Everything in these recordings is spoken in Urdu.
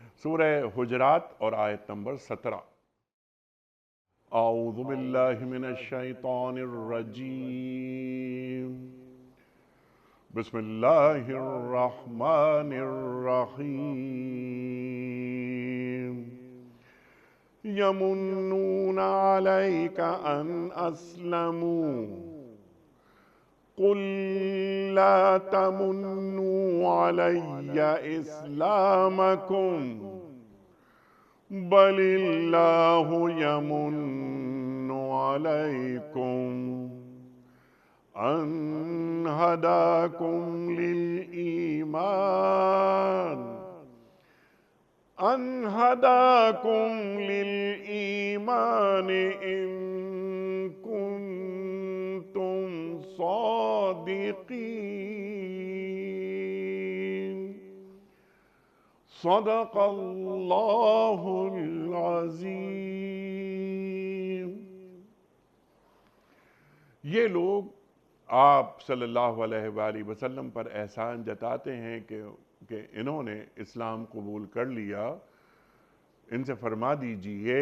سورہ حجرات اور آیت نمبر 17۔ اعوذ باللہ من الشیطان الرجیم، بسم اللہ الرحمن الرحیم۔ یمنون علیک ان اسلموا قل لا تمنوا علی اسلامکم بل اللہ یمن علیکم ان ہداکم للایمان ان کنتم صادقین۔ صدق اللہ العظیم۔ یہ لوگ آپ صلی اللہ علیہ وآلہ وسلم پر احسان جتاتے ہیں کہ انہوں نے اسلام قبول کر لیا، ان سے فرما دیجئے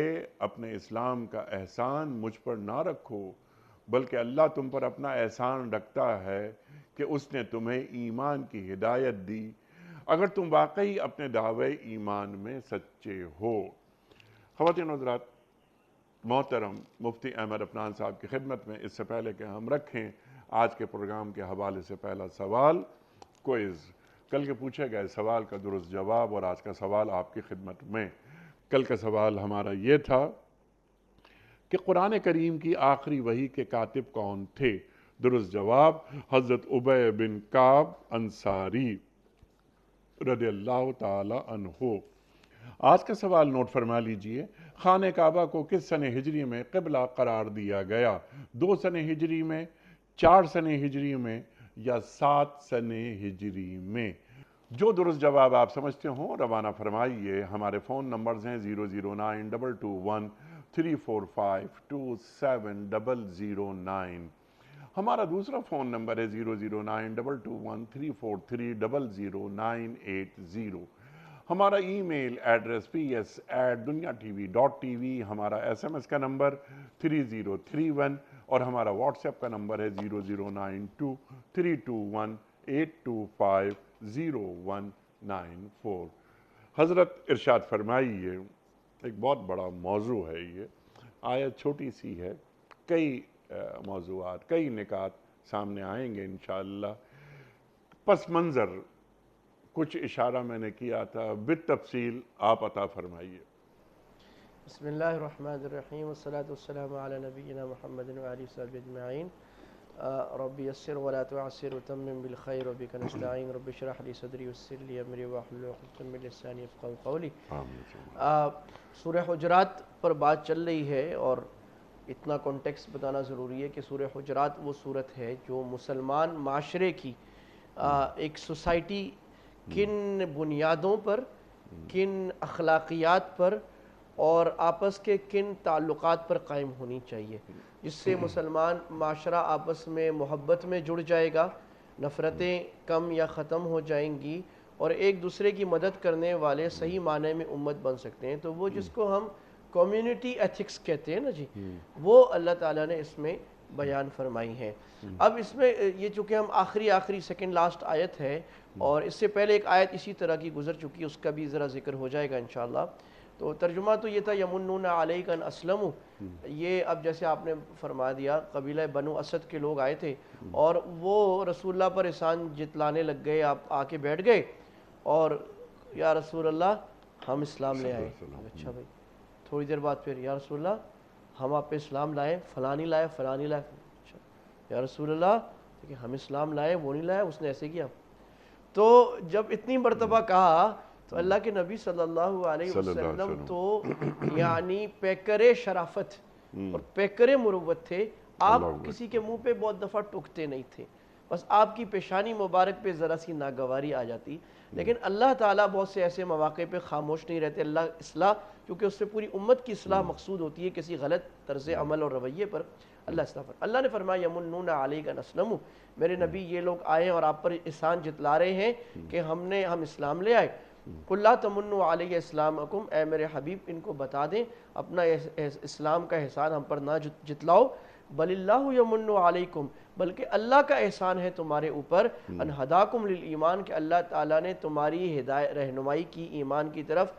اپنے اسلام کا احسان مجھ پر نہ رکھو، بلکہ اللہ تم پر اپنا احسان رکھتا ہے کہ اس نے تمہیں ایمان کی ہدایت دی، اگر تم واقعی اپنے دعوے ایمان میں سچے ہو۔ خواتین و حضرات، محترم مفتی احمد عفنان صاحب کی خدمت میں اس سے پہلے کہ ہم رکھیں آج کے پروگرام کے حوالے سے پہلا سوال، کوئز، کل کے پوچھے گئے سوال کا درست جواب اور آج کا سوال آپ کی خدمت میں۔ کل کا سوال ہمارا یہ تھا کہ قرآن کریم کی آخری وحی کے کاتب کون تھے؟ درست جواب حضرت ابی بن کعب انصاری رضی اللہ تعالی عنہ۔ آج کا سوال نوٹ فرما لیجئے، خانہ کعبہ کو کس سنہ ہجری میں قبلہ قرار دیا گیا؟ 2 سنہ ہجری میں، 4 سنہ ہجری میں یا 7 سنہ ہجری میں؟ جو درست جواب آپ سمجھتے ہوں روانہ فرمائیے۔ ہمارے فون نمبرز ہیں 0092213452709۔ ہمارا دوسرا فون نمبر ہے 009221343000980۔ ہمارا ای میل ایڈریس ps@duniatv.tv، ہمارا SMS کا نمبر 3031 اور ہمارا واٹس ایپ کا نمبر ہے 00923218250194۔ حضرت ارشاد فرمائیے، ایک بہت بڑا موضوع ہے یہ، آیت چھوٹی سی ہے، کئی موضوعات، کئی نکات سامنے آئیں گے انشاءاللہ۔ پس منظر کچھ اشارہ میں نے کیا تھا، بالتفصیل آپ عطا فرمائیے۔ بسم اللہ الرحمن الرحیم، والصلاة والسلام علی نبینا محمد وعلی صحبہ اجمعین۔ رب یسر ولا تعسر وتمم بالخیر وبک نستعین، رب اشرح لی صدری ویسر لی امری واحلل عقدۃ من لسانی یفقہوا قولی۔ سورہ حجرات پر بات چل رہی ہے اور اتنا کانٹیکسٹ بتانا ضروری ہے کہ سورہ حجرات وہ صورت ہے جو مسلمان معاشرے کی ایک سوسائٹی کن بنیادوں پر، کن اخلاقیات پر اور آپس کے کن تعلقات پر قائم ہونی چاہیے، جس سے مسلمان معاشرہ آپس میں محبت میں جڑ جائے گا، نفرتیں کم یا ختم ہو جائیں گی اور ایک دوسرے کی مدد کرنے والے صحیح معنی میں امت بن سکتے ہیں۔ تو وہ جس کو ہم کمیونٹی ایتھکس کہتے ہیں نا جی، وہ اللہ تعالیٰ نے اس میں بیان فرمائی ہیں۔ اب اس میں یہ چونکہ ہم آخری سیکنڈ لاسٹ آیت ہے اور اس سے پہلے ایک آیت اسی طرح کی گزر چکی، اس کا بھی ذرا ذکر ہو جائے گا انشاءاللہ۔ تو ترجمہ تو یہ تھا یمنون علیک ان اسلموا، یہ اب جیسے آپ نے فرما دیا، قبیلہ بنو اسد کے لوگ آئے تھے اور وہ رسول اللہ پر احسان جتلانے لگ گئے، آپ آ کے بیٹھ گئے اور یا رسول اللہ ہم اسلام لے آئے۔ اچھا بھائی، تھوڑی دیر بعد پھر یا رسول اللہ ہم آپ پہ اسلام لائے، فلانی لائے، فلانی لائے۔ اچھا یا رسول اللہ کہ ہم اسلام لائے، وہ نہیں لائے، اس نے ایسے کیا۔ تو جب اتنی مرتبہ کہا تو اللہ کے نبی صلی اللہ علیہ وسلم تو یعنی پیکر شرافت اور پیکر مروت تھے، آپ کسی کے منہ پہ بہت دفعہ ٹکتے نہیں تھے، بس آپ کی پیشانی مبارک پہ ذرا سی ناگواری آ جاتی، لیکن اللہ تعالیٰ بہت سے ایسے مواقع پہ خاموش نہیں رہتے۔ اللہ اصلاح، کیونکہ اس سے پوری امت کی اصلاح مقصود ہوتی ہے، کسی غلط طرز عمل اور رویے پر اللہ اصلاح اللہ نے فرمایا یمنون علیک ان اسلموا، میرے نبی یہ لوگ آئے اور آپ پر احسان جتلا رہے ہیں کہ ہم اسلام لے آئے۔ قُلْ لَا تَمُنُّوا عَلَيَّ اسلامکم، اے میرے حبیب ان کو بتا دیں اپنا اسلام کا احسان ہم پر نہ جتلاؤ، بل اللہ یمن علیکم، بلکہ اللہ کا احسان ہے تمہارے اوپر، ان ہداکم للایمان، کہ اللہ تعالیٰ نے تمہاری ہدایت رہنمائی کی ایمان کی طرف،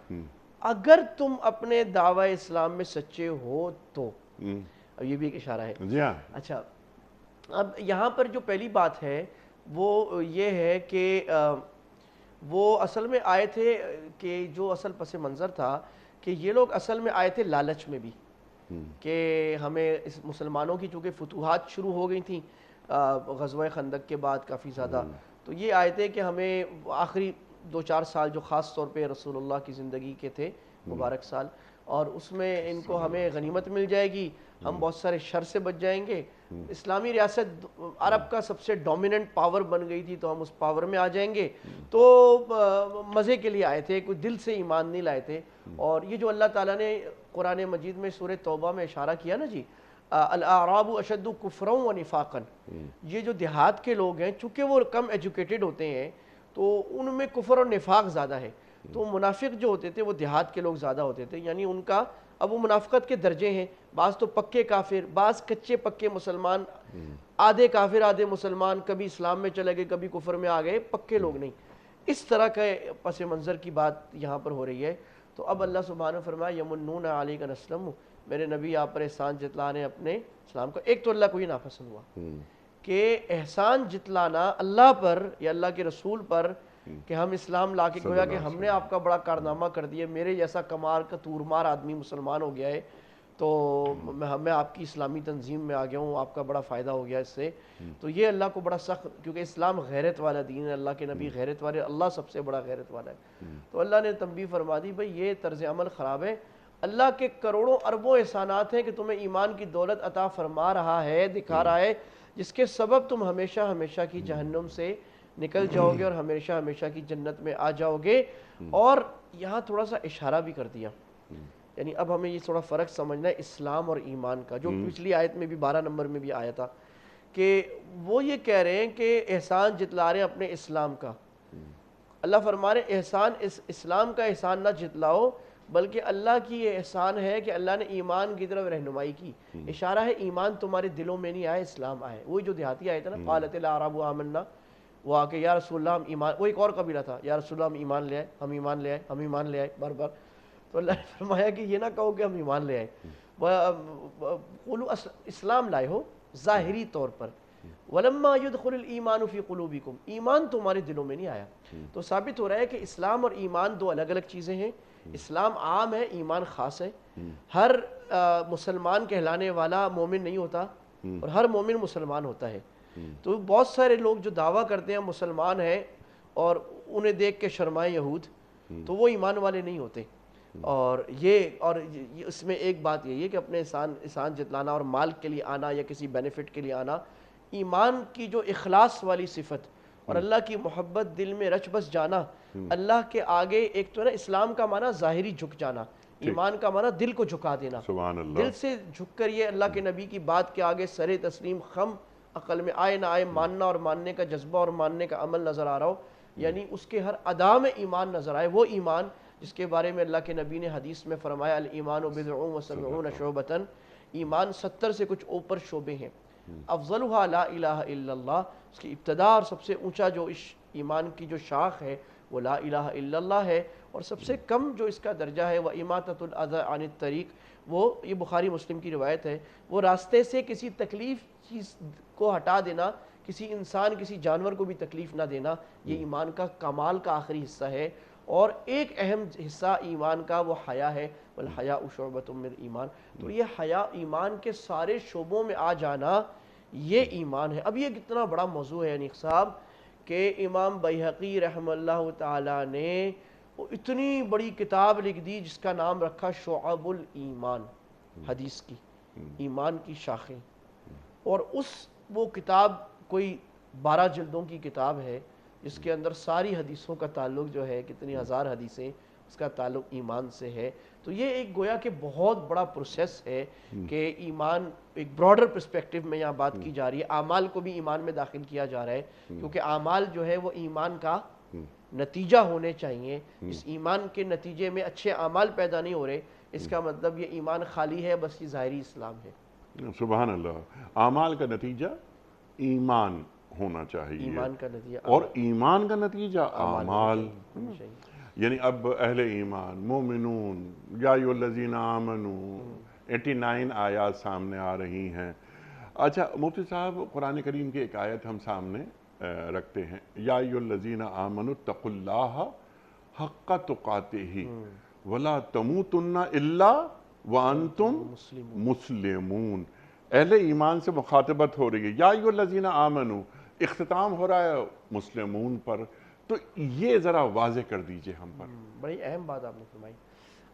اگر تم اپنے دعوی اسلام میں سچے ہو تو۔ اب یہ بھی ایک اشارہ ہے۔ جی ہاں، اچھا، اب یہاں پر جو پہلی بات ہے وہ یہ ہے کہ وہ اصل میں آئے تھے کہ جو اصل پس منظر تھا کہ یہ لوگ اصل میں آئے تھے لالچ میں بھی، کہ ہمیں اس مسلمانوں کی چونکہ فتوحات شروع ہو گئی تھیں غزوہ خندق کے بعد کافی زیادہ، تو یہ آئے تھے کہ ہمیں آخری 2-4 سال جو خاص طور پہ رسول اللہ کی زندگی کے تھے مبارک سال، اور اس میں ان کو ہمیں غنیمت مل جائے گی، ہم بہت سارے شر سے بچ جائیں گے، اسلامی ریاست عرب کا سب سے ڈومیننٹ پاور بن گئی تھی تو ہم اس پاور میں آ جائیں گے، تو مزے کے لیے آئے تھے، کوئی دل سے ایمان نہیں لائے تھے۔ اور یہ جو اللہ تعالیٰ نے قرآن مجید میں سورہ توبہ میں اشارہ کیا نا جی، الاعراب اشد کفرا و نفاقا، یہ جو دیہات کے لوگ ہیں چونکہ وہ کم ایجوکیٹڈ ہوتے ہیں تو ان میں کفر اور نفاق زیادہ ہے، تو منافق جو ہوتے تھے وہ دیہات کے لوگ زیادہ ہوتے تھے، یعنی ان کا اب وہ منافقت کے درجے ہیں، بعض تو پکے کافر، بعض کچے پکے مسلمان، آدھے کافر آدھے مسلمان، کبھی اسلام میں چلے گئے کبھی کفر میں آ گئے، پکے لوگ نہیں، اس طرح کے پس منظر کی بات یہاں پر ہو رہی ہے۔ تو اب اللہ سبحانہ فرمایا یمنون علیک ان اسلموا، میرے نبی آپ پر احسان جتلانے اپنے اسلام کا، ایک تو اللہ کو یہ ناپسند ہوا کہ احسان جتلانا اللہ پر یا اللہ کے رسول پر، کہ ہم اسلام لا کے گویا کہ ہم نے آپ کا بڑا کارنامہ کر دیا، میرے جیسا کمار کا تورمار آدمی مسلمان ہو گیا ہے تو میں آپ کی اسلامی تنظیم میں آ گیا ہوں، آپ کا بڑا فائدہ ہو گیا اس سے، تو یہ اللہ کو بڑا سخت، کیونکہ اسلام غیرت والا دین ہے، اللہ کے نبی غیرت والے، اللہ سب سے بڑا غیرت والا ہے، تو اللہ نے تنبیہ فرما دی بھئی یہ طرز عمل خراب ہے، اللہ کے کروڑوں اربوں احسانات ہیں کہ تمہیں ایمان کی دولت عطا فرما رہا ہے، دکھا رہا ہے، جس کے سبب تم ہمیشہ ہمیشہ کی جہنم سے نکل جاؤ گے اور ہمیشہ ہمیشہ کی جنت میں آ جاؤ گے۔ اور یہاں تھوڑا سا اشارہ بھی کر دیا، یعنی اب ہمیں یہ تھوڑا فرق سمجھنا ہے اسلام اور ایمان کا، جو پچھلی آیت میں بھی 12 نمبر میں بھی آیا تھا کہ وہ یہ کہہ رہے ہیں کہ احسان جتلا رہے ہیں اپنے اسلام کا، اللہ فرما رہے احسان اسلام کا احسان نہ جتلاؤ، بلکہ اللہ کی یہ احسان ہے کہ اللہ نے ایمان کی طرف رہنمائی کی، اشارہ ہے ایمان تمہارے دلوں میں نہیں آئے، اسلام آئے، وہی جو دیہاتی آئے تھے نا، قالت الاعراب آمنا، وہ آ کے یا رسول اللہ ہم ایمان، وہ ایک اور قبیلہ تھا، یا رسول اللہ ہم ایمان لے آئے، ہم ایمان لے آئے، ہم ایمان لے آئے بار بار، تو اللہ نے فرمایا کہ یہ نہ کہو کہ ہم ایمان لے آئے، قولوا اسلام لائے ہو ظاہری طور پر، وَلَمَّا يُدْخُلِ الْإِيمَانُ فِي قُلُوبِكُمْ، ایمان تمہارے دلوں میں نہیں آیا، تو ثابت ہو رہا ہے کہ اسلام اور ایمان دو الگ الگ چیزیں ہیں، اسلام عام ہے، ایمان خاص ہے، ہر مسلمان کہلانے والا مومن نہیں ہوتا اور ہر مومن مسلمان ہوتا ہے، تو بہت سارے لوگ جو دعویٰ کرتے ہیں مسلمان ہیں اور انہیں دیکھ کے شرمائے یہود، تو وہ ایمان والے نہیں ہوتے، اور اس میں ایک بات یہی ہے کہ اپنے احسان جتلانا اور مال کے لیے آنا یا کسی بینیفٹ کے لیے آنا، ایمان کی جو اخلاص والی صفت اور اللہ کی محبت دل میں رچ بس جانا، اللہ کے آگے، ایک تو ہے نا اسلام کا معنی ظاہری جھک جانا، ایمان کا معنی دل کو جھکا دینا، سبحان اللہ، دل سے جھک کر یہ اللہ کے نبی کی بات کے آگے سر تسلیم، خم عقل میں آئے نہ آئے، ماننا اور ماننے کا جذبہ اور ماننے کا عمل نظر آ رہا ہو، یعنی اس کے ہر ادا میں ایمان نظر آئے، وہ ایمان جس کے بارے میں اللہ کے نبی نے حدیث میں فرمایا الایمان بضع و سبعون شعبۃ، ایمان 70 سے کچھ اوپر شعبے ہیں، افضلها لا الہ الا اللہ، اس کی ابتدا اور سب سے اونچا جو اس ایمان کی جو شاخ ہے وہ لا الہ الا اللہ ہے، اور سب سے کم جو اس کا درجہ ہے وہ اماطۃ الاذی عن الطریق، وہ یہ بخاری مسلم کی روایت ہے، وہ راستے سے کسی تکلیف چیز کو ہٹا دینا، کسی انسان کسی جانور کو بھی تکلیف نہ دینا، یہ ایمان کا کمال کا آخری حصہ ہے، اور ایک اہم حصہ ایمان کا وہ حیا ہے، والحیاء شعبۃ من ایمان، تو یہ حیا ایمان کے سارے شعبوں میں آ جانا یہ ایمان ہے۔ اب یہ کتنا بڑا موضوع ہے انیق صاحب کہ امام بیہقی رحمہ اللہ تعالی نے وہ اتنی بڑی کتاب لکھ دی جس کا نام رکھا شعب الایمان، حدیث کی ایمان کی شاخیں، اور وہ کتاب کوئی 12 جلدوں کی کتاب ہے جس کے اندر ساری حدیثوں کا تعلق جو ہے، کتنی ہزار حدیثیں، اس کا تعلق ایمان سے ہے، تو یہ ایک گویا کہ بہت بڑا پروسیس ہے کہ ایمان ایک براڈر پرسپیکٹیو میں یہاں بات کی جا رہی ہے، اعمال کو بھی ایمان میں داخل کیا جا رہا ہے، کیونکہ اعمال جو ہے وہ ایمان کا نتیجہ ہونے چاہیے. اس ایمان کے نتیجے میں اچھے اعمال پیدا نہیں ہو رہے، اس کا مطلب یہ ایمان خالی ہے، بس یہ ظاہری اسلام ہے. سبحان اللہ. اعمال کا نتیجہ ایمان ہونا چاہیے، ایمان کا نتیجہ اور ایمان کا نتیجہ اعمال. ہونا چاہیے. یعنی اب اہل ایمان مومنون یا ایھا الذین آمنوا 89 آیات سامنے آ رہی ہیں. اچھا مفتی صاحب، قرآن کریم کی ایک آیت ہم سامنے رکھتے ہیں، یا ایھا الذین آمنوا اتقوا اللہ حق تقاتہ ولا تموتن الا وانتم مسلمون. اہل ایمان سے مخاطبت ہو رہی ہے، یا ایھا الذین آمنوا، اختتام ہو رہا ہے مسلمون پر. تو یہ ذرا واضح کر دیجئے ہم پر. بڑی اہم بات آپ نے فرمائی.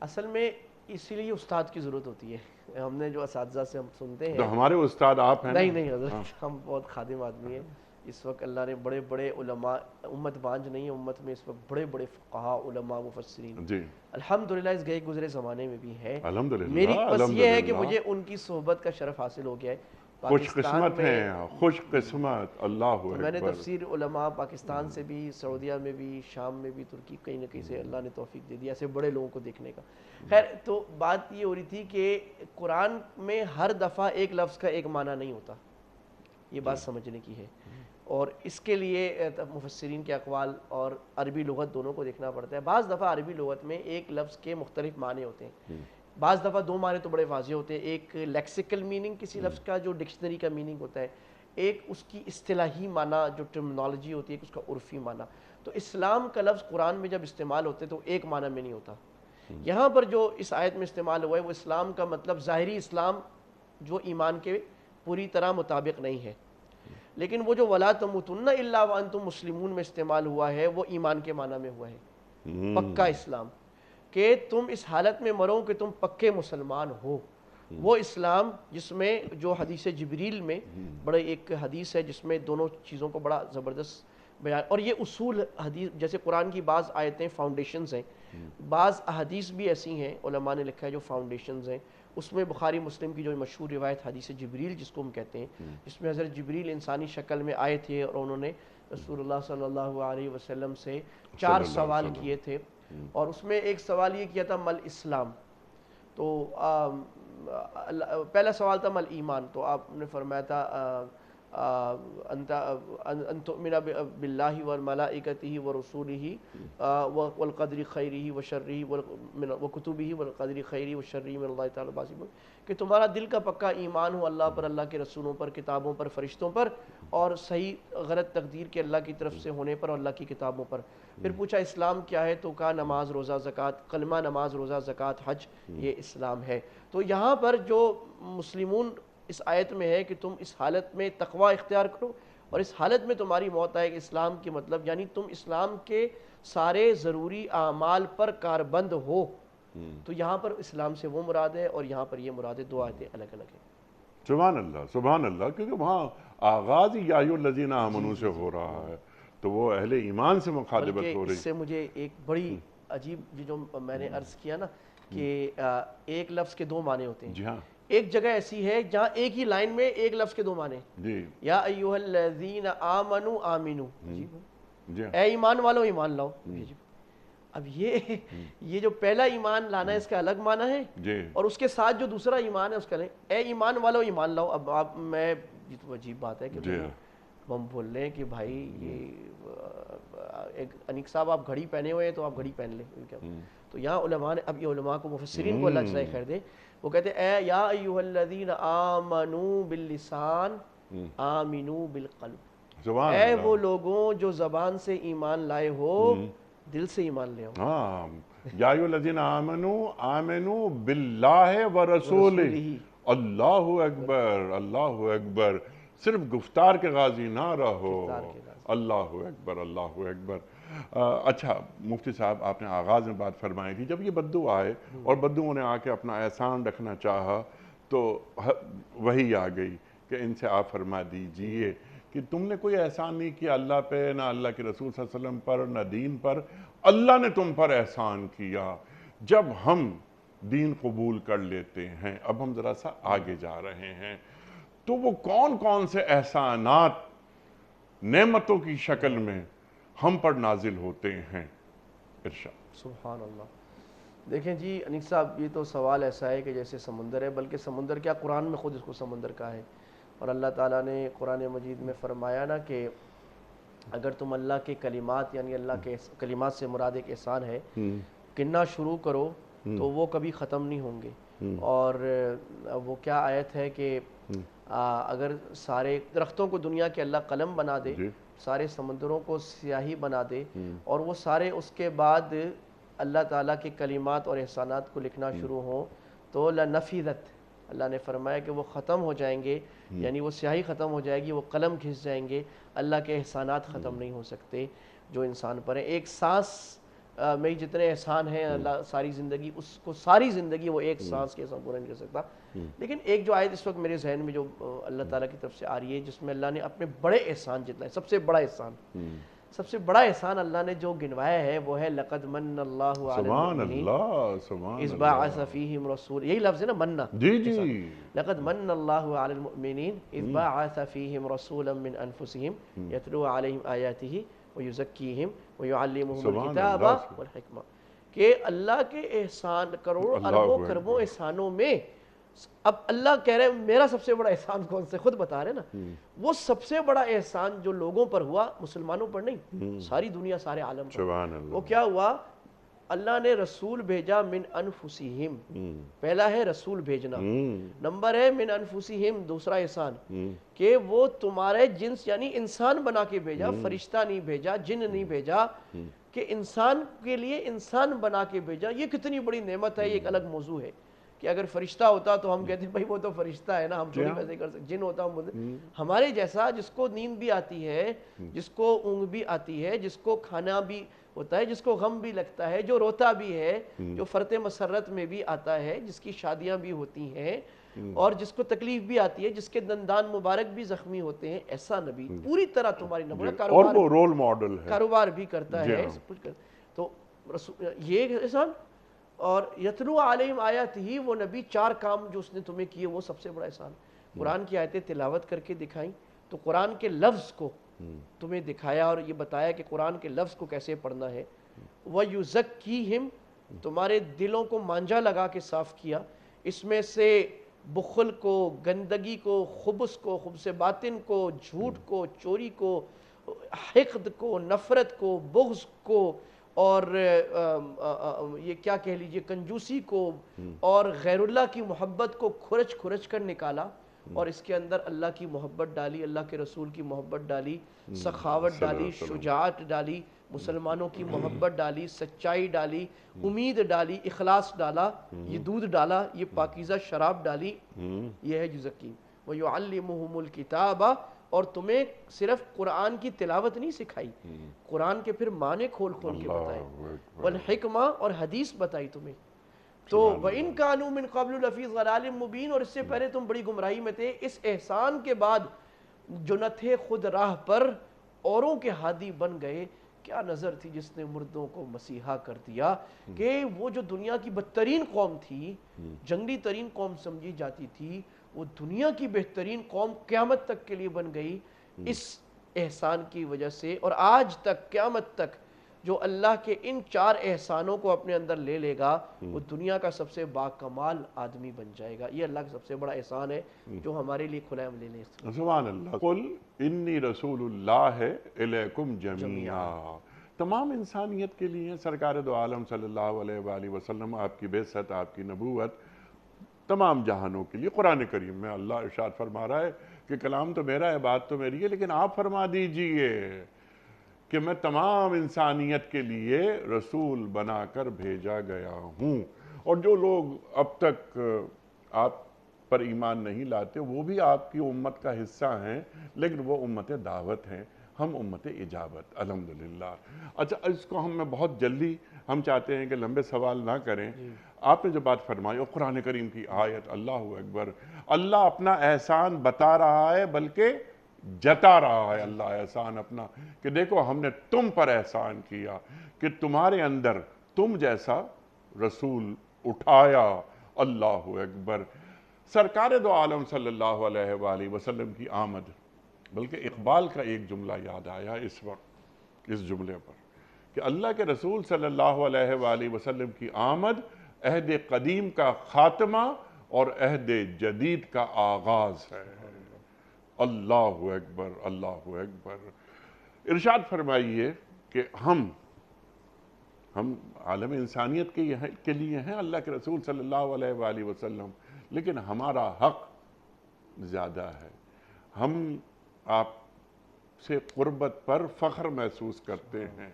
اصل میں اسی لیے استاد کی ضرورت ہوتی ہے. ہم نے جو اساتذہ سے ہم سنتے ہیں، تو ہمارے استاد آپ ہیں. نہیں حضرت، ہم بہت خادم آدمی ہیں. اس وقت اللہ نے بڑے بڑے علماء، امت بانج نہیں ہے، امت میں اس وقت بڑے بڑے فقہاء، علماء، مفسرین جی الحمدللہ اس گئے گزرے زمانے میں بھی ہے. الحمدللہ. میری بس یہ ہے کہ مجھے ان کی صحبت کا شرف حاصل ہو گیا ہے. خوش قسمت ہیں، خوش قسمت. اللہ اکبر. میں نے تفسیر علماء پاکستان سے بھی، سعودیہ میں بھی، شام میں بھی، ترکی، کہیں نہ کہیں سے اللہ نے توفیق دے دیا ایسے بڑے لوگوں کو دیکھنے کا. خیر، تو بات یہ ہو رہی تھی کہ قرآن میں ہر دفعہ ایک لفظ کا ایک معنی نہیں ہوتا، یہ بات سمجھنے کی ہے. اور اس کے لیے مفسرین کے اقوال اور عربی لغت دونوں کو دیکھنا پڑتا ہے. بعض دفعہ عربی لغت میں ایک لفظ کے مختلف معنی ہوتے ہیں، بعض دفعہ دو معنی تو بڑے واضح ہوتے ہیں. ایک لیکسیکل میننگ کسی لفظ کا جو ڈکشنری کا میننگ ہوتا ہے، ایک اس کی اصطلاحی معنی جو ٹرمنالوجی ہوتی ہے، ایک اس کا عرفی معنی. تو اسلام کا لفظ قرآن میں جب استعمال ہوتے تو ایک معنی میں نہیں ہوتا. یہاں پر جو اس آیت میں استعمال ہوا ہے وہ اسلام کا مطلب ظاہری اسلام جو ایمان کے پوری طرح مطابق نہیں ہے. لیکن وہ جو وَلَا تَمُوتُنَّ إِلَّا وَأَنْتُمْ مُسْلِمُونَ میں استعمال ہوا ہے، وہ ایمان کے معنی میں ہوا ہے، پکا اسلام، کہ تم اس حالت میں مرو کہ تم پکے مسلمان ہو. وہ اسلام جس میں جو حدیث جبریل میں بڑے ایک حدیث ہے جس میں دونوں چیزوں کو بڑا زبردست بیان، اور یہ اصول حدیث جیسے قرآن کی بعض آیتیں فاؤنڈیشنز ہیں، بعض احادیث بھی ایسی ہیں علماء نے لکھا ہے جو فاؤنڈیشنز ہیں. اس میں بخاری مسلم کی جو مشہور روایت حدیث جبریل جس کو ہم کہتے ہیں، جس میں حضرت جبریل انسانی شکل میں آئے تھے اور انہوں نے رسول اللہ صلی اللہ علیہ وسلم سے 4 سوال کیے تھے. اور اس میں ایک سوال یہ کیا تھا مل اسلام. تو پہلا سوال تھا مل ایمان. تو آپ نے فرمایا تھا ان تؤمن باللہ والملائکتہ ورسولہ والقدر خیرہ وشرہ وکتبہ والقدر خیرہ وشرہ من اللہ تعالی باسم، کہ تمہارا دل کا پکا ایمان ہو اللہ پر، اللہ کے رسولوں پر، کتابوں پر، فرشتوں پر، اور صحیح غلط تقدیر کے اللہ کی طرف سے ہونے پر اور اللہ کی کتابوں پر. پھر پوچھا اسلام کیا ہے، تو کہا نماز، روزہ، زکوٰۃ. کلمہ، نماز، روزہ، زکوٰۃ، حج، یہ اسلام ہے. تو یہاں پر جو مسلمون اس آیت میں ہے کہ تم اس حالت میں تقوی اختیار کرو، اور اس حالت میں تمہاری موت آئے. کہ اسلام کے مطلب یعنی تم اسلام کے سارے ضروری اعمال پر کاربند ہو. تو یہاں پر اسلام سے وہ مراد ہے اور یہاں پر یہ مراد ہے. دو آیتیں الگ الگ ہیں. سبحان اللہ، سبحان اللہ. کیونکہ وہاں آغاز ہی یا ایھا الذین آمنوا سے ہو رہا ہے، تو وہ اہل ایمان سے مخاطبت ہو بلکہ رہی. اس سے مجھے ایک بڑی عجیب جو میں نے عرض کیا نا کہ ایک لفظ کے دو معنی ہوتے ہیں. جی ہاں. ایک جگہ ایسی ہے جہاں ایک ہی لائن میں ایک لفظ کے دو معنی، جی یا ایھا الذین آمنوا آمنو، جی اے ایمان والو ایمان لاؤ. اب یہ جو پہلا ایمان لانا ہے اس کا الگ معنی ہے، جی اور اس کے ساتھ جو دوسرا ایمان ہے اس کا اے ایمان والو ایمان لاؤ. اب آپ میں یہ تو عجیب بات ہے کہ ہم بول رہے ہیں کہ بھائی یہ ایک انیق صاحب آپ گھڑی پہنے ہوئے ہیں تو آپ گھڑی پہن لیں. تو یہاں علماء نے، اب یہ علماء کو مفسرین کو اللہ جزائے خیر دے، وہ کہتے ہیں اے یا ایھا الذین آمنوا باللسان آمنوا بالقلب، اے وہ لوگوں جو زبان سے ایمان لائے ہو دل سے ایمان لے آؤ. ہاں، یا ایھا الذین آمنوا آمنوا باللہ ورسولہ. اللہ اکبر، اللہ اکبر. صرف گفتار کے غازی نہ رہو. اللہ اکبر، اللہ اکبر. اچھا مفتی صاحب، آپ نے آغاز میں بات فرمائی تھی جب یہ بدو آئے اور بدوؤں نے آ کے اپنا احسان رکھنا چاہا تو وہی آ گئی کہ ان سے آپ فرما دیجئے کہ تم نے کوئی احسان نہیں کیا اللہ پہ، نہ اللہ کے رسول صلی اللہ علیہ وسلم پر، نہ دین پر. اللہ نے تم پر احسان کیا جب ہم دین قبول کر لیتے ہیں. اب ہم ذرا سا آگے جا رہے ہیں، تو وہ کون کون سے احسانات نعمتوں کی شکل میں ہم پر نازل ہوتے ہیں۔ ارشاد۔ سبحان اللہ۔ دیکھیں جی انیس صاحب، یہ تو سوال ایسا ہے کہ جیسے سمندر ہے، بلکہ سمندر کیا، قرآن میں خود اس کو سمندر کہا ہے، اور اللہ تعالیٰ نے قرآن مجید میں فرمایا نا کہ اگر تم اللہ کے کلمات، یعنی اللہ کے کلمات سے مراد ایک احسان ہے، گننا شروع کرو تو وہ کبھی ختم نہیں ہوں گے۔ اور وہ کیا آیت ہے کہ اگر سارے درختوں کو دنیا کے اللہ قلم بنا دے، سارے سمندروں کو سیاہی بنا دے، اور وہ سارے اس کے بعد اللہ تعالیٰ کے کلمات اور احسانات کو لکھنا شروع ہوں تو لنفذت، اللہ نے فرمایا کہ وہ ختم ہو جائیں گے، یعنی وہ سیاہی ختم ہو جائے گی، وہ قلم گھس جائیں گے، اللہ کے احسانات ختم نہیں ہو سکتے جو انسان پر ہیں۔ ایک سانس میں جتنے احسان ہیں اللہ ساری زندگی، اس کو ساری زندگی وہ ایک سانس کے احسان پورا نہیں کر سکتا۔ لیکن ایک جو آیت اس وقت میرے ذہن میں جو اللہ تعالیٰ کی طرف سے آ رہی ہے، جس میں اللہ نے اپنے بڑے احسان جتنا ہے، سب سے بڑا احسان، سب سے بڑا احسان اللہ نے جو گنوایا ہے وہ ہے لَقَدْ مَنَّ اللَّهُ عَلَى سبحان الْمُؤْمِنِينَ اللہ، سبحان اِذْ اللہ۔ بَعَثَ فِيهِمْ رَسُولًا، یہی لفظ ہے نا منّا، جی جی، لَقَدْ مَنَّ اللَّهُ عَلَى الْمُؤْمِنِينَ اِذْ بَعَثَ فِيهِمْ رَسُولًا مِّنْ أَنفُسِهِمْ يَتْلُو عَلَيْهِمْ آيَاتِهِ وَيُزَكِّيهِمْ وَيُعَلِّمُهُمُ سبحان الْكِتَابَ اللہ۔ وَالْحِكْمَةَ، کہ اللہ کے احسان کروڑوں اربوں کربوں احسانوں میں اب اللہ کہہ رہے ہیں میرا سب سے بڑا احسان کون سے، خود بتا رہے نا، وہ سب سے بڑا احسان جو لوگوں پر ہوا، مسلمانوں پر نہیں، ساری دنیا سارے عالم پر، سبحان اللہ۔ وہ کیا ہوا، اللہ نے رسول بھیجا من انفسہم، پہلا ہے رسول بھیجنا، نمبر ہے من انفسہم، دوسرا احسان کہ وہ تمہارے جنس یعنی انسان بنا کے بھیجا، فرشتہ نہیں بھیجا، جن نہیں بھیجا، کہ انسان کے لیے انسان بنا کے بھیجا۔ یہ کتنی بڑی نعمت ہے، یہ ایک الگ موضوع ہے کہ اگر فرشتہ ہوتا تو ہم کہتے ہیں بھائی وہ تو فرشتہ ہے نا، ہم تھوڑی ویسے کر سکتے، جن ہوتا ہمارے جیسا، جس کو نیند بھی آتی ہے، جس کو اونگ بھی آتی ہے، جس کو کھانا بھی ہوتا ہے، جس کو غم بھی لگتا ہے، جو روتا بھی ہے، جو فرط مسرت میں بھی آتا ہے، جس کی شادیاں بھی ہوتی ہیں، اور جس کو تکلیف بھی آتی ہے، جس کے دندان مبارک بھی زخمی ہوتے ہیں، ایسا نبی پوری طرح تمہاری نمونہ، اور وہ رول ماڈل ہے، کاروبار بھی کرتا ہے، سب کچھ کرتا ہے۔ تو یہ احسان، اور یتلو علیہم آیات ہی، وہ نبی چار کام جو اس نے تمہیں کیے وہ سب سے بڑا احسان۔ قرآن کی آیتیں تلاوت کر کے دکھائیں، تو قرآن کے لفظ کو تمہیں دکھایا اور یہ بتایا کہ قرآن کے لفظ کو کیسے پڑھنا ہے۔ وَيُزَكِّيهِمْ، تمہارے دلوں کو مانجا لگا کے صاف کیا، اس میں سے بخل کو، گندگی کو، خبث کو، خبث باطن کو، جھوٹ کو، چوری کو، حقد کو، نفرت کو، بغض کو، اور یہ کیا کہہ لیجئے کنجوسی کو، اور غیر اللہ کی محبت کو کھرچ کھرچ کر نکالا، اور اس کے اندر اللہ کی محبت ڈالی، اللہ کے رسول کی محبت ڈالی، سخاوت ڈالی، شجاعت ڈالی، مسلمانوں کی محبت ڈالی، سچائی ڈالی، امید ڈالی، اخلاص ڈالا، یہ دودھ ڈالا، یہ پاکیزہ شراب ڈالی، یہ ہے یزکی۔ وَيُعَلِّمُهُمُ الْكِتَابَ، اور تمہیں صرف قرآن کی تلاوت نہیں سکھائی، قرآن کے پھر معنی کھول کھول کے بتائے، والحکمہ، اور حدیث بتائی تمہیں۔ تو وَإِن كَانُوا مِن قَبْلُ لَفِي ضَلَالٍ مُبِينٍ، اور اس سے پہلے تم بڑی گمراہی میں تھے، اس احسان کے بعد جو نہ تھے خود راہ پر، اوروں کے ہادی بن گئے۔ کیا نظر تھی جس نے مردوں کو مسیحا کر دیا، کہ وہ جو دنیا کی بدترین قوم تھی، جنگلی ترین قوم سمجھی جاتی تھی، وہ دنیا کی بہترین قوم قیامت تک کے لیے بن گئی اس احسان کی وجہ سے۔ اور آج تک قیامت تک جو اللہ کے ان چار احسانوں کو اپنے اندر لے لے گا، وہ دنیا کا سب سے باکمال آدمی بن جائے گا۔ یہ اللہ کا سب سے بڑا احسان ہے جو ہمارے لیے کھلا ہے، ہم لے لیں۔ سبحان اللہ۔ قل انی رسول اللہ الیکم جمیعا، تمام انسانیت کے لیے سرکار دو عالم صلی اللہ علیہ وآلہ وسلم، آپ کی بعثت، آپ کی نبوت تمام جہانوں کے لیے۔ قرآن کریم میں اللہ ارشاد فرما رہا ہے کہ کلام تو میرا ہے، بات تو میری ہے، لیکن آپ فرما دیجئے کہ میں تمام انسانیت کے لیے رسول بنا کر بھیجا گیا ہوں۔ اور جو لوگ اب تک آپ پر ایمان نہیں لاتے وہ بھی آپ کی امت کا حصہ ہیں، لیکن وہ امت دعوت ہیں، ہم امت اجابت، الحمدللہ۔ اچھا، اس کو ہم بہت جلدی ہم چاہتے ہیں کہ لمبے سوال نہ کریں۔ آپ نے جو بات فرمائی اور قرآن کریم کی آیت، اللہ اکبر، اللہ اپنا احسان بتا رہا ہے بلکہ جتا رہا ہے اللہ احسان اپنا، کہ دیکھو ہم نے تم پر احسان کیا کہ تمہارے اندر تم جیسا رسول اٹھایا۔ اللہ اکبر۔ سرکار دو عالم صلی اللہ علیہ وآلہ وسلم کی آمد، بلکہ اقبال کا ایک جملہ یاد آیا اس وقت اس جملے پر کہ اللہ کے رسول صلی اللہ علیہ وآلہ وسلم کی آمد عہد قدیم کا خاتمہ اور عہد جدید کا آغاز ہے۔ اللہ اکبر، اللہ اکبر۔ ارشاد فرمائیے کہ ہم عالم انسانیت کے لیے ہیں اللہ کے رسول صلی اللہ علیہ وآلہ وسلم، لیکن ہمارا حق زیادہ ہے۔ ہم آپ سے قربت پر فخر محسوس کرتے ہیں۔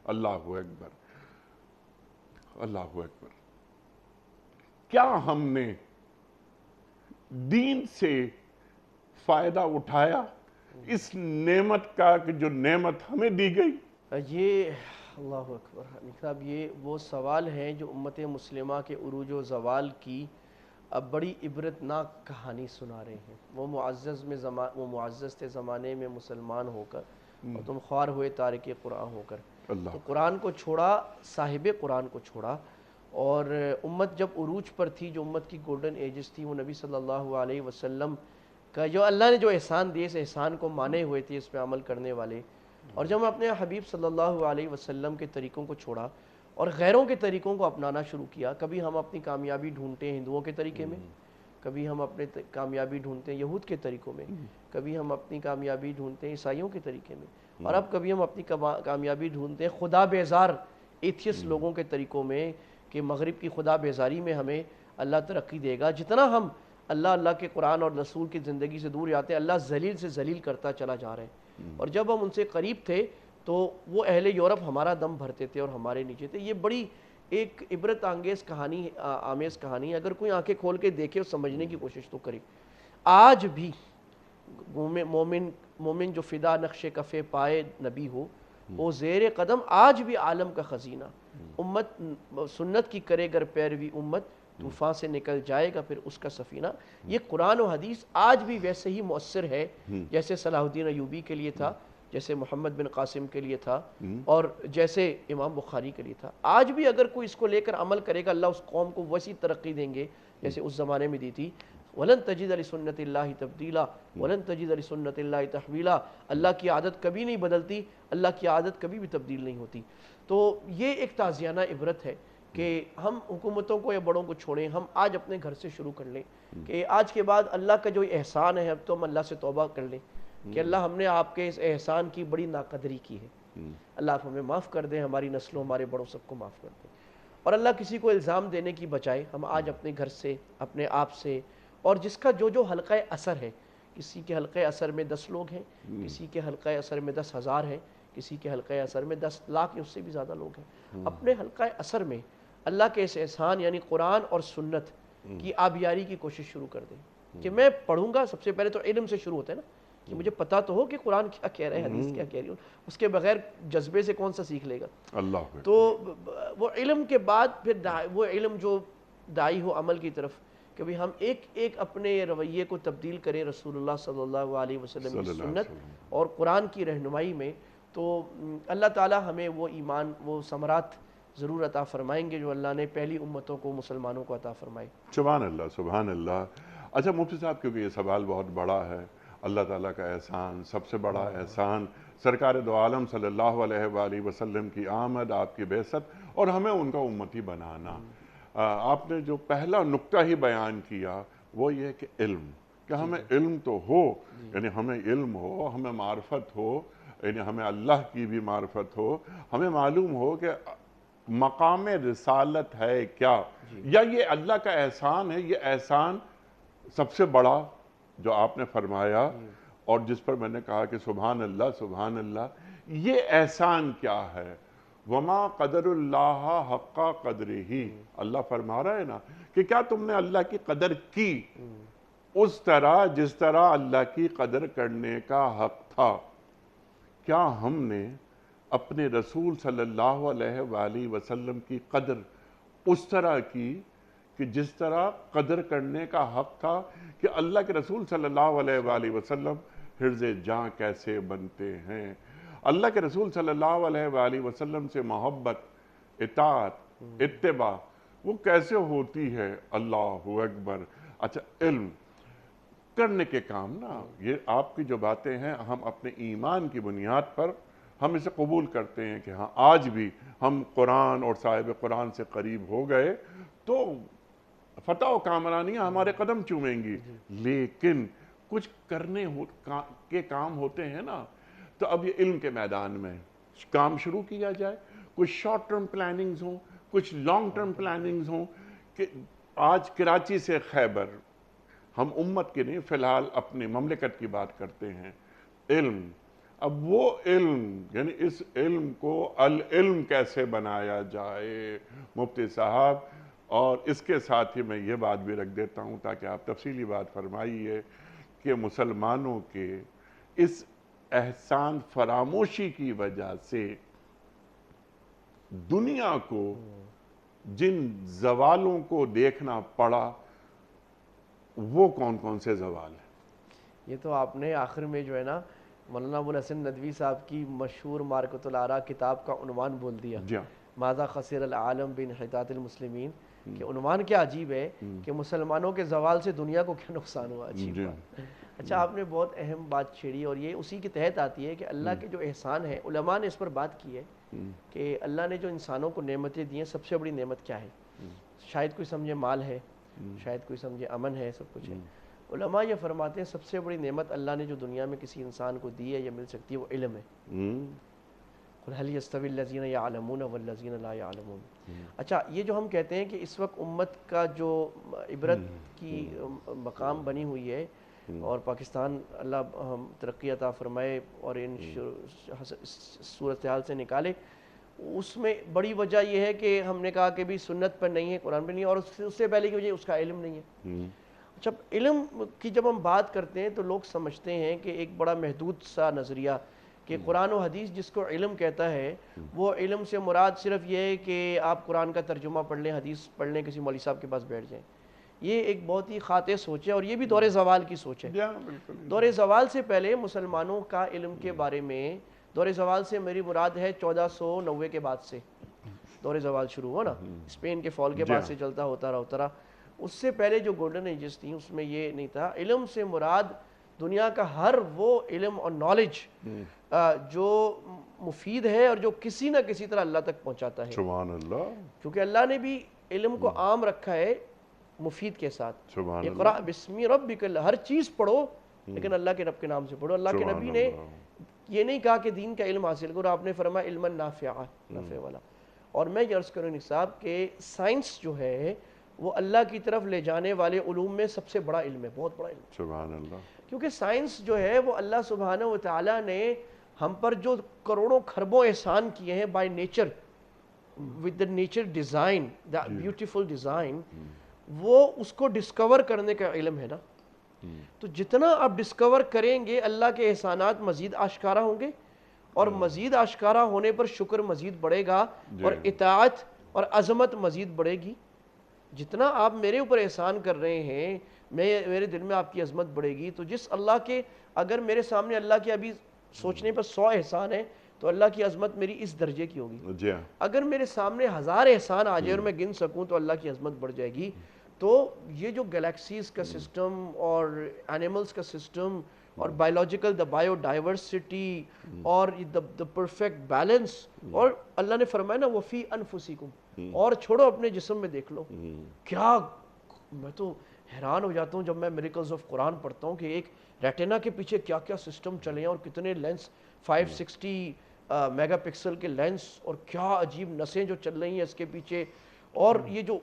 اللہ اکبر، اللہ اکبر۔ کیا ہم نے دین سے فائدہ اٹھایا اس نعمت کا کہ جو نعمت ہمیں دی گئی؟ یہ اللہ اکبر حنیف صاحب، یہ وہ سوال ہیں جو امت مسلمہ کے عروج و زوال کی اب بڑی عبرتناک کہانی سنا رہے ہیں۔ وہ معزز تھے زمانے میں مسلمان ہو کر، اور تم خوار ہوئے تارک قرآن ہو کر۔ تو قرآن کو چھوڑا، صاحب قرآن کو چھوڑا، اور امت جب عروج پر تھی، جو امت کی گولڈن ایجز تھی، وہ نبی صلی اللہ علیہ وسلم کا جو اللہ نے جو احسان دیے، اس احسان کو مانے ہوئے تھے، اس پہ عمل کرنے والے۔ اور جب ہم اپنے حبیب صلی اللہ علیہ وسلم کے طریقوں کو چھوڑا اور غیروں کے طریقوں کو اپنانا شروع کیا، کبھی ہم اپنی کامیابی ڈھونڈتے ہیں ہندوؤں کے طریقے میں، کبھی ہم اپنے کامیابی ڈھونڈتے ہیں یہود کے طریقوں میں، کبھی ہم اپنی کامیابی ڈھونڈتے ہیں عیسائیوں کے طریقے میں، اور اب کبھی ہم اپنی کامیابی ڈھونڈتے ہیں خدا بیزار ایتھیس لوگوں کے طریقوں میں، کہ مغرب کی خدا بیزاری میں ہمیں اللہ ترقی دے گا۔ جتنا ہم اللہ کے قرآن اور رسول کی زندگی سے دور جاتے ہیں، اللہ ذلیل سے ذلیل کرتا چلا جا رہا ہے۔ اور جب ہم ان سے قریب تھے تو وہ اہل یورپ ہمارا دم بھرتے تھے اور ہمارے نیچے تھے۔ یہ بڑی ایک عبرت آمیز کہانی ہے۔ اگر کوئی آنکھیں کھول کے دیکھے اور سمجھنے کی کوشش تو کرے۔ آج بھی مومن جو فدا نقش کفے پائے نبی ہو، وہ زیر قدم آج بھی عالم کا خزینہ، امت سنت کی کرے گر پیروی امت، طوفان سے نکل جائے گا پھر اس کا سفینہ۔ یہ قرآن و حدیث آج بھی ویسے ہی مؤثر ہے جیسے صلاح الدین ایوبی کے لیے تھا، جیسے محمد بن قاسم کے لیے تھا، اور جیسے امام بخاری کے لیے تھا۔ آج بھی اگر کوئی اس کو لے کر عمل کرے گا، اللہ اس قوم کو ویسی ترقی دیں گے جیسے اس زمانے میں دی تھی۔ وَلَن تَجِدَ لِسُنَّتِ اللَّهِ تَبْدِيلًا وَلَن تَجِدَ لِسُنَّتِ اللَّهِ تَحْوِيلًا۔ اللہ کی عادت کبھی نہیں بدلتی، اللہ کی عادت کبھی بھی تبدیل نہیں ہوتی۔ تو یہ ایک تازیانہ عبرت ہے کہ ہم حکومتوں کو یا بڑوں کو چھوڑیں، ہم آج اپنے گھر سے شروع کر لیں کہ آج کے بعد اللہ کا جو احسان ہے، اب تو ہم اللہ سے توبہ کر لیں کہ اللہ ہم نے آپ کے اس احسان کی بڑی ناقدری کی ہے، اللہ آپ ہمیں معاف کر دیں، ہماری نسلوں ہمارے بڑوں سب کو معاف کر دیں۔ اور اللہ کسی کو الزام دینے کی بجائے ہم آج اپنے گھر سے، اپنے آپ سے، اور جس کا جو حلقہ اثر ہے، کسی کے حلقہ اثر میں 10 لوگ ہیں، کسی کے حلقہ اثر میں 10,000 ہیں، کسی کے حلقہ اثر میں 10 لاکھ یا اس سے بھی زیادہ لوگ ہیں، اپنے حلقہ اثر میں اللہ کے اس احسان یعنی قرآن اور سنت کی آبیاری کی کوشش شروع کر دیں کہ میں پڑھوں گا۔ سب سے پہلے تو علم سے شروع ہوتا ہے نا، کہ مجھے پتا تو ہو کہ قرآن کیا کہہ رہا ہے، حدیث کیا کہہ رہی ہے، اس کے بغیر جذبے سے کون سا سیکھ لے گا۔ اللہ تو وہ علم کے بعد پھر وہ علم جو داعی ہو عمل کی طرف، کبھی ہم ایک اپنے رویے کو تبدیل کریں رسول اللہ صلی اللہ علیہ وسلم کی سنت اور قرآن کی رہنمائی میں، تو اللہ تعالی ہمیں وہ ایمان، وہ ثمرات ضرور عطا فرمائیں گے جو اللہ نے پہلی امتوں کو، مسلمانوں کو عطا فرمائے۔ سبحان اللہ، سبحان اللہ۔ اچھا مفتی صاحب، کیونکہ یہ سوال بہت بڑا ہے، اللہ تعالیٰ کا احسان، سب سے بڑا احسان سرکار دو عالم صلی اللہ علیہ وآلہ وسلم کی آمد، آپ کی بعثت اور ہمیں ان کا امتی بنانا۔ آپ نے جو پہلا نکتہ ہی بیان کیا وہ یہ کہ علم، کہ ہمیں علم تو ہو، یعنی ہمیں علم ہو، ہمیں معرفت ہو، یعنی ہمیں اللہ کی بھی معرفت ہو، ہمیں معلوم ہو کہ مقام رسالت ہے کیا، یا یہ اللہ کا احسان ہے۔ یہ احسان سب سے بڑا جو آپ نے فرمایا اور جس پر میں نے کہا کہ سبحان اللہ، سبحان اللہ، یہ احسان کیا ہے؟ وَمَا قَدَرُ اللَّهَ حَقَّ قَدْرِهِ۔ اللہ فرما رہا ہے نا کہ کیا تم نے اللہ کی قدر کی اس طرح جس طرح اللہ کی قدر کرنے کا حق تھا؟ کیا ہم نے اپنے رسول صلی اللہ علیہ وآلہ وسلم کی قدر اس طرح کی کہ جس طرح قدر کرنے کا حق تھا؟ کہ اللہ کے رسول صلی اللہ علیہ وآلہ وسلم حرز جاں کیسے بنتے ہیں، اللہ کے رسول صلی اللہ علیہ وآلہ وسلم سے محبت، اطاعت، اتباع وہ کیسے ہوتی ہے؟ اللہ اکبر۔ اچھا، علم کرنے کے کام نا، یہ آپ کی جو باتیں ہیں ہم اپنے ایمان کی بنیاد پر ہم اسے قبول کرتے ہیں کہ ہاں آج بھی ہم قرآن اور صاحب قرآن سے قریب ہو گئے تو فتح و کامرانیاں ہمارے قدم چومیں گی، لیکن کچھ کرنے کے کام ہوتے ہیں نا، تو اب یہ علم کے میدان میں کام شروع کیا جائے، کچھ شارٹ ٹرم پلاننگز ہوں، کچھ لانگ ٹرم پلاننگز ہوں، کہ آج کراچی سے خیبر، ہم امت کے نہیں، فی الحال اپنی مملکت کی بات کرتے ہیں، علم، اب وہ علم یعنی اس علم کو العلم کیسے بنایا جائے مفتی صاحب، اور اس کے ساتھ ہی میں یہ بات بھی رکھ دیتا ہوں تاکہ آپ تفصیلی بات فرمائیے کہ مسلمانوں کے اس احسان فراموشی کی وجہ سے دنیا کو جن زوالوں کو دیکھنا پڑا وہ کون کون سے زوال ہیں؟ یہ تو آپ نے آخر میں جو ہے نا مولانا ابو الحسن ندوی صاحب کی مشہور مارکۃ الآراء کتاب کا عنوان بول دیا، جی ہاں، ماذا خسر العالم بانحطاط المسلمین، کہ عنوان کیا عجیب ہے کہ مسلمانوں کے زوال سے دنیا کو کیا نقصان ہوا، عجیب بات۔ اچھا، آپ نے بہت اہم بات چھیڑی اور یہ اسی کے تحت آتی ہے کہ اللہ کے جو احسان ہے، علماء نے اس پر بات کی ہے کہ اللہ نے جو انسانوں کو نعمتیں دی ہیں، سب سے بڑی نعمت کیا ہے؟ شاید کوئی سمجھے مال ہے، شاید کوئی سمجھے امن ہے، سب کچھ ہے۔ علماء یہ فرماتے ہیں سب سے بڑی نعمت اللہ نے جو دنیا میں کسی انسان کو دی ہے یا مل سکتی ہے وہ علم ہے۔ قُلْ هَلْ يَسْتَوِي الَّذِينَ يَعْلَمُونَ وَالَّذِينَ لَا يَعْلَمُونَ۔ اچھا، یہ جو ہم کہتے ہیں کہ اس وقت امت کا جو عبرت کی مقام بنی ہوئی ہے اور پاکستان اللہ ترقی عطا فرمائے اور ان صورتحال سے نکالے، اس میں بڑی وجہ یہ ہے کہ ہم نے کہا کہ بھی سنت پر نہیں ہے، قرآن پر نہیں ہے، اور اس سے پہلے کی وجہ اس کا علم نہیں ہے۔ اچھا، علم کی جب ہم بات کرتے ہیں تو لوگ سمجھتے ہیں کہ ایک بڑا محدود سا نظریہ کہ قرآن و حدیث جس کو علم کہتا ہے، وہ علم سے مراد صرف یہ ہے کہ آپ قرآن کا ترجمہ پڑھ لیں، حدیث پڑھ لیں، کسی مولوی صاحب کے پاس بیٹھ جائیں۔ یہ ایک بہت ہی خاطئ سوچ ہے اور یہ بھی دور زوال کی سوچ ہے۔ دور زوال سے پہلے مسلمانوں کا علم کے بارے میں، دور زوال سے میری مراد ہے 1490 کے بعد سے دور زوال شروع ہوا نا، اسپین کے فال کے بعد سے چلتا ہوتا رہا۔ اس سے پہلے جو گولڈن ایجز تھیں اس میں یہ نہیں تھا۔ علم سے مراد دنیا کا ہر وہ علم اور نالج جو مفید ہے اور جو کسی نہ کسی طرح اللہ تک پہنچاتا ہے۔ سبحان اللہ، کیونکہ اللہ نے بھی علم کو عام رکھا ہے مفید کے ساتھ۔ اقرأ بسم ربک، ہر چیز پڑھو لیکن اللہ کے رب کے نام سے پڑھو۔ اللہ کے نبی نے یہ نہیں کہا کہ دین کا علم حاصل کرو، آپ نے فرمایا علما نافعا، نفع والا۔ اور میں یہ عرض کروں صاحب کہ سائنس جو ہے وہ اللہ کی طرف لے جانے والے علوم میں سب سے بڑا علم ہے، بہت بڑا علم۔ سبحان اللہ، کیونکہ سائنس جو ہے وہ اللہ سبحانہ و تعالیٰ نے ہم پر جو کروڑوں کھربوں احسان کیے ہیں by nature, with the nature design, the beautiful design, وہ اس کو ڈسکور کرنے کا علم ہے نا۔ تو جتنا آپ ڈسکور کریں گے اللہ کے احسانات مزید آشکارا ہوں گے، اور مزید آشکارا ہونے پر شکر مزید بڑھے گا اور اطاعت اور عظمت مزید بڑھے گی۔ جتنا آپ میرے اوپر احسان کر رہے ہیں، میرے دل میں آپ کی عظمت بڑھے گی۔ تو جس اللہ کے، اگر میرے سامنے اللہ کے ابھی سوچنے پر 100 احسان ہے تو اللہ کی عظمت میری اس درجے کی ہوگی۔ اگر میرے سامنے 1000 احسان آ جائے اور میں گن سکوں تو اللہ کی عظمت بڑھ جائے گی۔ تو یہ جو گلیکسیز کا سسٹم اور اینیملز کا سسٹم اور بایولوجیکل، دا بایو ڈائیورسٹی اور دا پرفیکٹ بیلنس، اور اللہ نے فرمایا نا وفی انفسکم، اور چھوڑو اپنے جسم میں دیکھ لو۔ کیا، میں تو حیران ہو جاتا ہوں جب میں میریکلز آف قرآن پڑھتا ہوں کہ ایک ریٹینا کے پیچھے کیا کیا سسٹم چلے ہیں اور کتنے لینس، 560 میگا پکسل کے لینس، اور کیا عجیب نسیں جو چل رہی ہیں اس کے پیچھے، اور یہ جو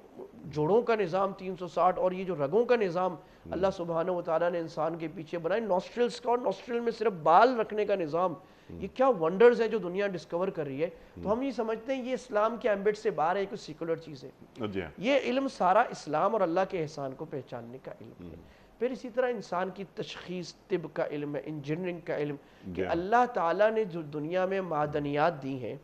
جوڑوں کا نظام 360، اور یہ جو رگوں کا نظام اللہ سبحانہ و تعالیٰ نے انسان کے پیچھے بنائے، نوسٹرلز کا، اور نوسٹرل میں صرف بال رکھنے کا نظام، یہ کیا ونڈرز ہے جو دنیا ڈسکور کر رہی ہے۔ تو ہم یہ سمجھتے ہیں یہ اسلام کے ایمبٹ سے باہر ہے، کوئی سیکولر چیز ہے۔ یہ علم سارا اسلام اور اللہ کے احسان کو پہچاننے کا علم ہے۔ پھر اسی طرح انسان کی تشخیص، طب کا علم ہے، انجینئرنگ کا علم، کہ اللہ تعالیٰ نے جو دنیا میں معدنیات دی ہیں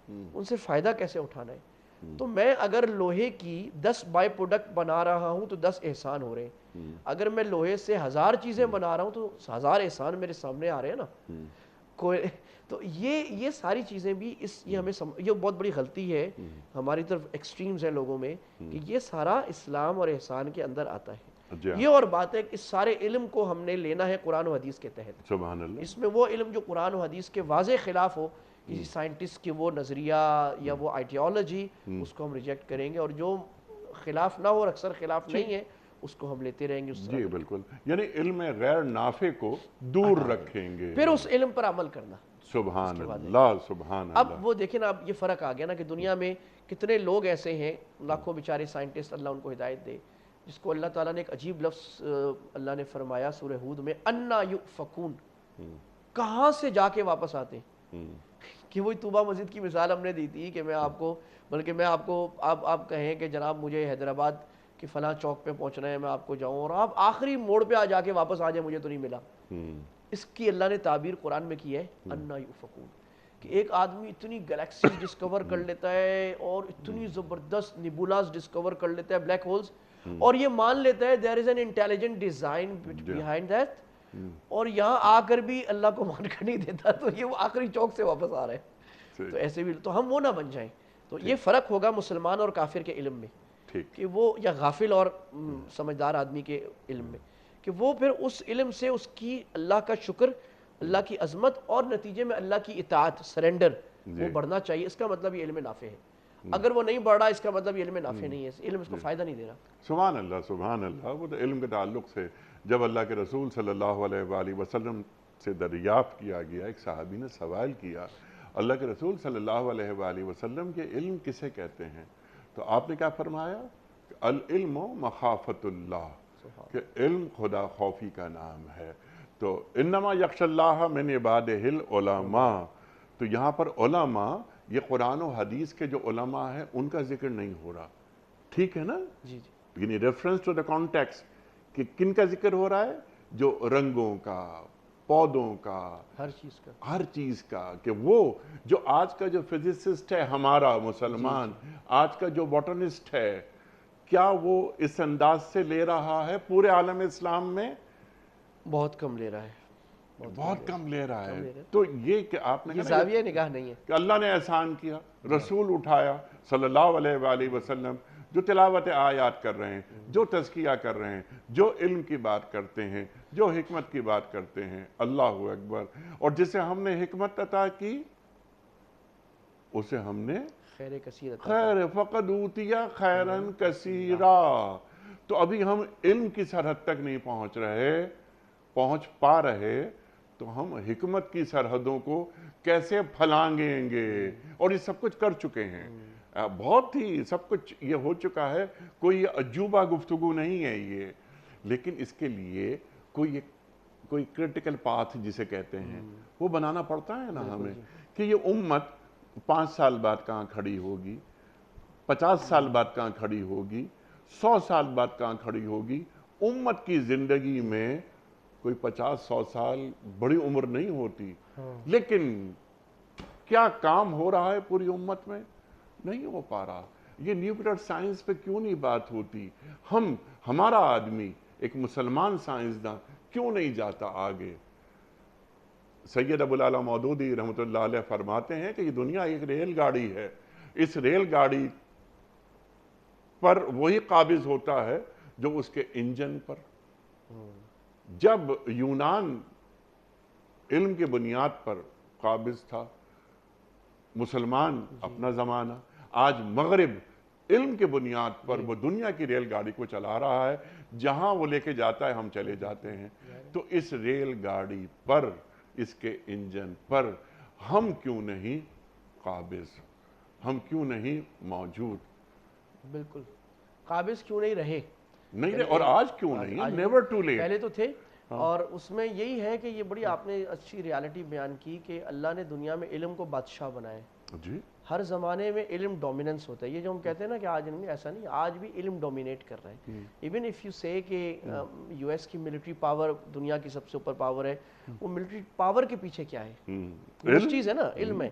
ان سے فائدہ کیسے اٹھانا ہے۔ تو میں اگر لوہے کی 10 بائی پروڈکٹ بنا رہا ہوں تو 10 احسان ہو رہے ہیں، اگر میں لوہے سے 1000 چیزیں بنا رہا ہوں تو 1000 احسان میرے سامنے آ رہے ہیں نا۔ تو یہ ساری چیزیں بھی یہ ہمیں یہ بہت بڑی غلطی ہے ہماری طرف، ایکسٹریمز ہیں لوگوں میں، کہ یہ سارا اسلام اور احسان کے اندر آتا ہے۔ یہ اور بات ہے کہ اس سارے علم کو ہم نے لینا ہے قرآن و حدیث کے تحت۔ سبحان اللہ، اس میں وہ علم جو قرآن و حدیث کے واضح خلاف ہو کسی سائنٹسٹ کے وہ نظریہ یا وہ آئیڈیالوجی اس کو ہم ریجیکٹ کریں گے، اور جو خلاف نہ ہو، اور اکثر خلاف نہیں ہے، اس کو ہم لیتے رہیں گے اس طرح۔ جی بالکل، یعنی علم غیر نافع کو دور رکھیں گے، پھر اس علم پر عمل کرنا۔ سبحان اللہ سبحان اللہ۔ اب وہ دیکھیں نا، اب یہ فرق آ گیا نا کہ دنیا میں کتنے لوگ ایسے ہیں، لاکھوں بیچارے سائنٹسٹ، اللہ ان کو ہدایت دے، جس کو اللہ تعالیٰ نے ایک عجیب لفظ اللہ نے فرمایا سورہ ہود میں، انا یؤفکون، کہاں سے جا کے واپس آتے ہیں، کہ وہی طوبہ مسجد کی مثال ہم نے دی تھی کہ میں آپ کو، بلکہ میں آپ کو آپ کہیں کہ جناب مجھے حیدرآباد کہ فلاں چوک پہ پہنچنا ہے، میں آپ کو جاؤں، اور آپ آخری موڑ پہ جا کے واپس آ جائیں، مجھے تو نہیں ملا۔ اس کی اللہ نے تعبیر قرآن میں کی ہے انا یؤفکون، کہ ایک آدمی اتنی گلیکسیز ڈسکور کر لیتا ہے اور اتنی زبردست نیبولاز ڈسکور کر لیتا ہے، بلیک ہولز، اور یہ مان لیتا ہے there is an intelligent design behind that، اور یہاں آ کر بھی اللہ کو مان کر نہیں دیتا، تو یہ وہ آخری چوک سے واپس آ رہا ہے۔ تو ایسے بھی تو ہم وہ نہ بن جائیں۔ تو یہ فرق ہوگا مسلمان اور کافر کے علم میں، کہ وہ یا غافل اور سمجھدار آدمی کے علم میں، کہ وہ پھر اس علم سے اس کی اللہ کا شکر، اللہ کی عظمت، اور نتیجے میں اللہ کی اطاعت، سرنڈر، وہ بڑھنا چاہیے۔ اس کا مطلب یہ علم نافع ہے۔ اگر وہ نہیں بڑھ رہا، اس کا مطلب یہ علم نافع نہیں ہے، علم اس کو فائدہ نہیں دے رہا۔ سبحان اللہ سبحان اللہ۔ وہ تو علم کے تعلق سے جب اللہ کے رسول صلی اللہ علیہ وآلہ وسلم سے دریافت کیا گیا، ایک صحابی نے سوال کیا، اللہ کے رسول صلی اللہ علیہ وآلہ وسلم کے علم کسے کہتے ہیں؟ تو آپ نے کیا فرمایا؟ العلم مخافت اللہ، کہ علم خدا خوفی کا نام ہے۔ تو انما یخشی اللہ من عبادہ العلماء، تو یہاں پر علماء، یہ قرآن و حدیث کے جو علماء ہیں ان کا ذکر نہیں ہو رہا، ٹھیک ہے نا؟ جی جی، یعنی ریفرنس ٹو دا کانٹیکس، کہ کن کا ذکر ہو رہا ہے؟ جو رنگوں کا، پودوں کا، ہر چیز کا، کہ وہ جو آج کا جو فزسسٹ ہے ہمارا مسلمان، آج کا جو باٹنسٹ ہے، کیا وہ اس انداز سے لے رہا ہے پورے عالم اسلام میں؟ بہت کم لے رہا ہے، بہت کم لے رہا ہے۔ تو یہ کہ آپ نے یہ زاویہ نگاہ نہیں ہے کہ اللہ نے احسان کیا، رسول اٹھایا صلی اللہ علیہ وآلہ وسلم، جو تلاوت آیات کر رہے ہیں، جو تزکیہ کر رہے ہیں، جو علم کی بات کرتے ہیں، جو حکمت کی بات کرتے ہیں، اللہ اکبر، اور جسے ہم نے حکمت عطا کی اسے ہم نے خیر کثیر عطا خیر فقد اوتیا خیرن کثیرا۔ تو ابھی ہم علم کی سرحد تک نہیں پہنچ پا رہے، تو ہم حکمت کی سرحدوں کو کیسے پھلانگیں گے؟ اور یہ سب کچھ کر چکے ہیں، بہت ہی سب کچھ یہ ہو چکا ہے، کوئی عجوبہ گفتگو نہیں ہے یہ، لیکن اس کے لیے کوئی کرٹیکل پاتھ جسے کہتے ہیں وہ بنانا پڑتا ہے نا ہمیں، کہ یہ امت 5 سال بعد کہاں کھڑی ہوگی، 50 سال بعد کہاں کھڑی ہوگی، 100 سال بعد کہاں کھڑی ہوگی۔ امت کی زندگی میں کوئی 50-100 سال بڑی عمر نہیں ہوتی، لیکن کیا کام ہو رہا ہے پوری امت میں؟ نہیں ہو پا رہا۔ یہ نیوکلیئر سائنس پہ کیوں نہیں بات ہوتی؟ ہمارا آدمی، ایک مسلمان سائنسداں کیوں نہیں جاتا آگے؟ سید ابو العلا مودودی رحمۃ اللہ علیہ فرماتے ہیں کہ یہ دنیا ایک ریل گاڑی ہے، اس ریل گاڑی پر وہی قابض ہوتا ہے جو اس کے انجن پر۔ جب یونان علم کے بنیاد پر قابض تھا، مسلمان اپنا زمانہ، آج مغرب علم کے بنیاد پر وہ دنیا کی ریل گاڑی کو چلا رہا ہے، جہاں وہ لے کے جاتا ہے ہم چلے جاتے ہیں۔ تو اس ریل گاڑی پر، اس کے انجن پر ہم کیوں نہیں قابض، ہم کیوں نہیں موجود؟ بالکل، قابض کیوں نہیں رہے؟ اور آج کیوں نہیں؟ Never too late. پہلے تو تھے، اور اس میں یہی ہے کہ یہ بڑی آپ نے اچھی ریالٹی بیان کی کہ اللہ نے دنیا میں علم کو بادشاہ بنائے۔ جی، ہر زمانے میں علم ڈومیننس ہوتا ہے۔ یہ جو ہم کہتے ہیں نا کہ آج نہیں، ایسا نہیں، آج بھی علم ڈومینیٹ کر رہا ہے۔ ایون اف یو سے کہ یو ایس کی ملٹری پاور دنیا کی سب سے اوپر پاور ہے، وہ ملٹری پاور کے پیچھے کیا ہے؟ اس چیز ہے نا، علم ہے۔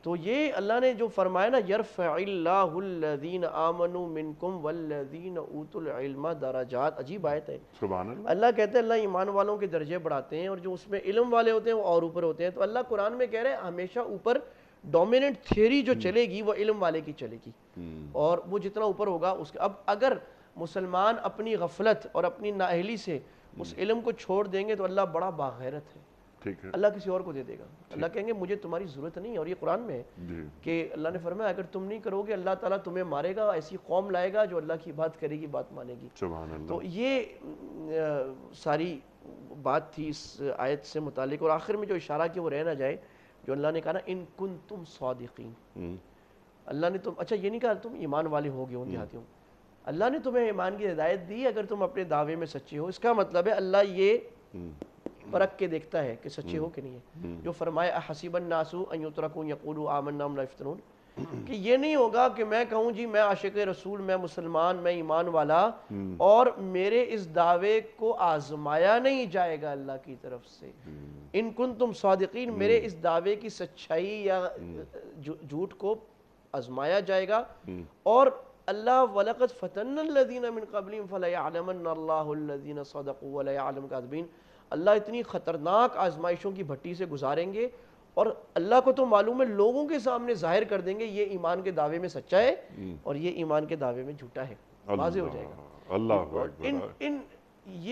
تو یہ اللہ نے جو فرمایا نا، یرفع اللہ الذین آمنوا منکم والذین اوتوا العلم درجات، عجیب آیت ہے۔ سبحان اللہ۔ اللہ کہتے ہیں اللہ ایمان والوں کے درجے بڑھاتے ہیں، اور جو اس میں علم والے ہوتے ہیں وہ اور اوپر ہوتے ہیں۔ تو اللہ قرآن میں کہہ رہے ہیں ہمیشہ اوپر ڈومیننٹ تھیوری جو چلے گی وہ علم والے کی چلے گی، اور وہ جتنا اوپر ہوگا اس اب اگر مسلمان اپنی غفلت اور اپنی نااہلی سے اس علم کو چھوڑ دیں گے تو اللہ بڑا باغیرت ہے، ٹھیک ہے اللہ کسی اور کو دے دے گا. اللہ کہیں گے مجھے تمہاری ضرورت نہیں ہے. اور یہ قرآن میں ہے جی کہ اللہ نے فرمایا اگر تم نہیں کرو گے اللہ تعالیٰ تمہیں مارے گا, ایسی قوم لائے گا جو اللہ کی بات کرے گی, بات مانے گی. سبحان اللہ. تو یہ ساری بات تھی اس آیت سے متعلق. اور آخر میں جو اشارہ کہ وہ رہ نہ جائے, جو اللہ نے کہا نا ان کنتم صادقین, اللہ نے تم اچھا یہ نہیں کہا تم ایمان والے ہو گئے ہو دیہاتیوں, اللہ نے تمہیں ایمان کی ہدایت دی اگر تم اپنے دعوے میں سچے ہو. اس کا مطلب ہے اللہ یہ پرکھ کے دیکھتا ہے کہ سچے ہو کہ نہیں ہے. جو فرمایا احسب الناس ان یترکوا یقولوا آمنا وهم لا یفتنون, کہ یہ نہیں ہوگا کہ میں کہوں جی میں عاشق رسول, میں مسلمان, میں ایمان والا, اور میرے اس دعوے کو آزمایا نہیں جائے گا اللہ کی طرف سے. ان کنتم صادقین, میرے اس دعوے کی سچائی یا جھوٹ کو آزمایا جائے گا. اور اللہ وَلَقَدْ فَتَنَّ الَّذِينَ مِن قَبْلِهِمْ فَلَيَعْلَمَنَّ اللَّهُ الَّذِينَ صَدَقُوا وَلَيَعْلَمُ الْكَاذِبِينَ. اللہ اتنی خطرناک آزمائشوں کی بھٹی سے گزاریں گے اور اللہ کو تو معلوم ہے, لوگوں کے سامنے ظاہر کر دیں گے یہ ایمان کے دعوے میں سچا ہے اور یہ ایمان کے دعوے میں جھوٹا ہے, واضح ہو جائے گا. اللہ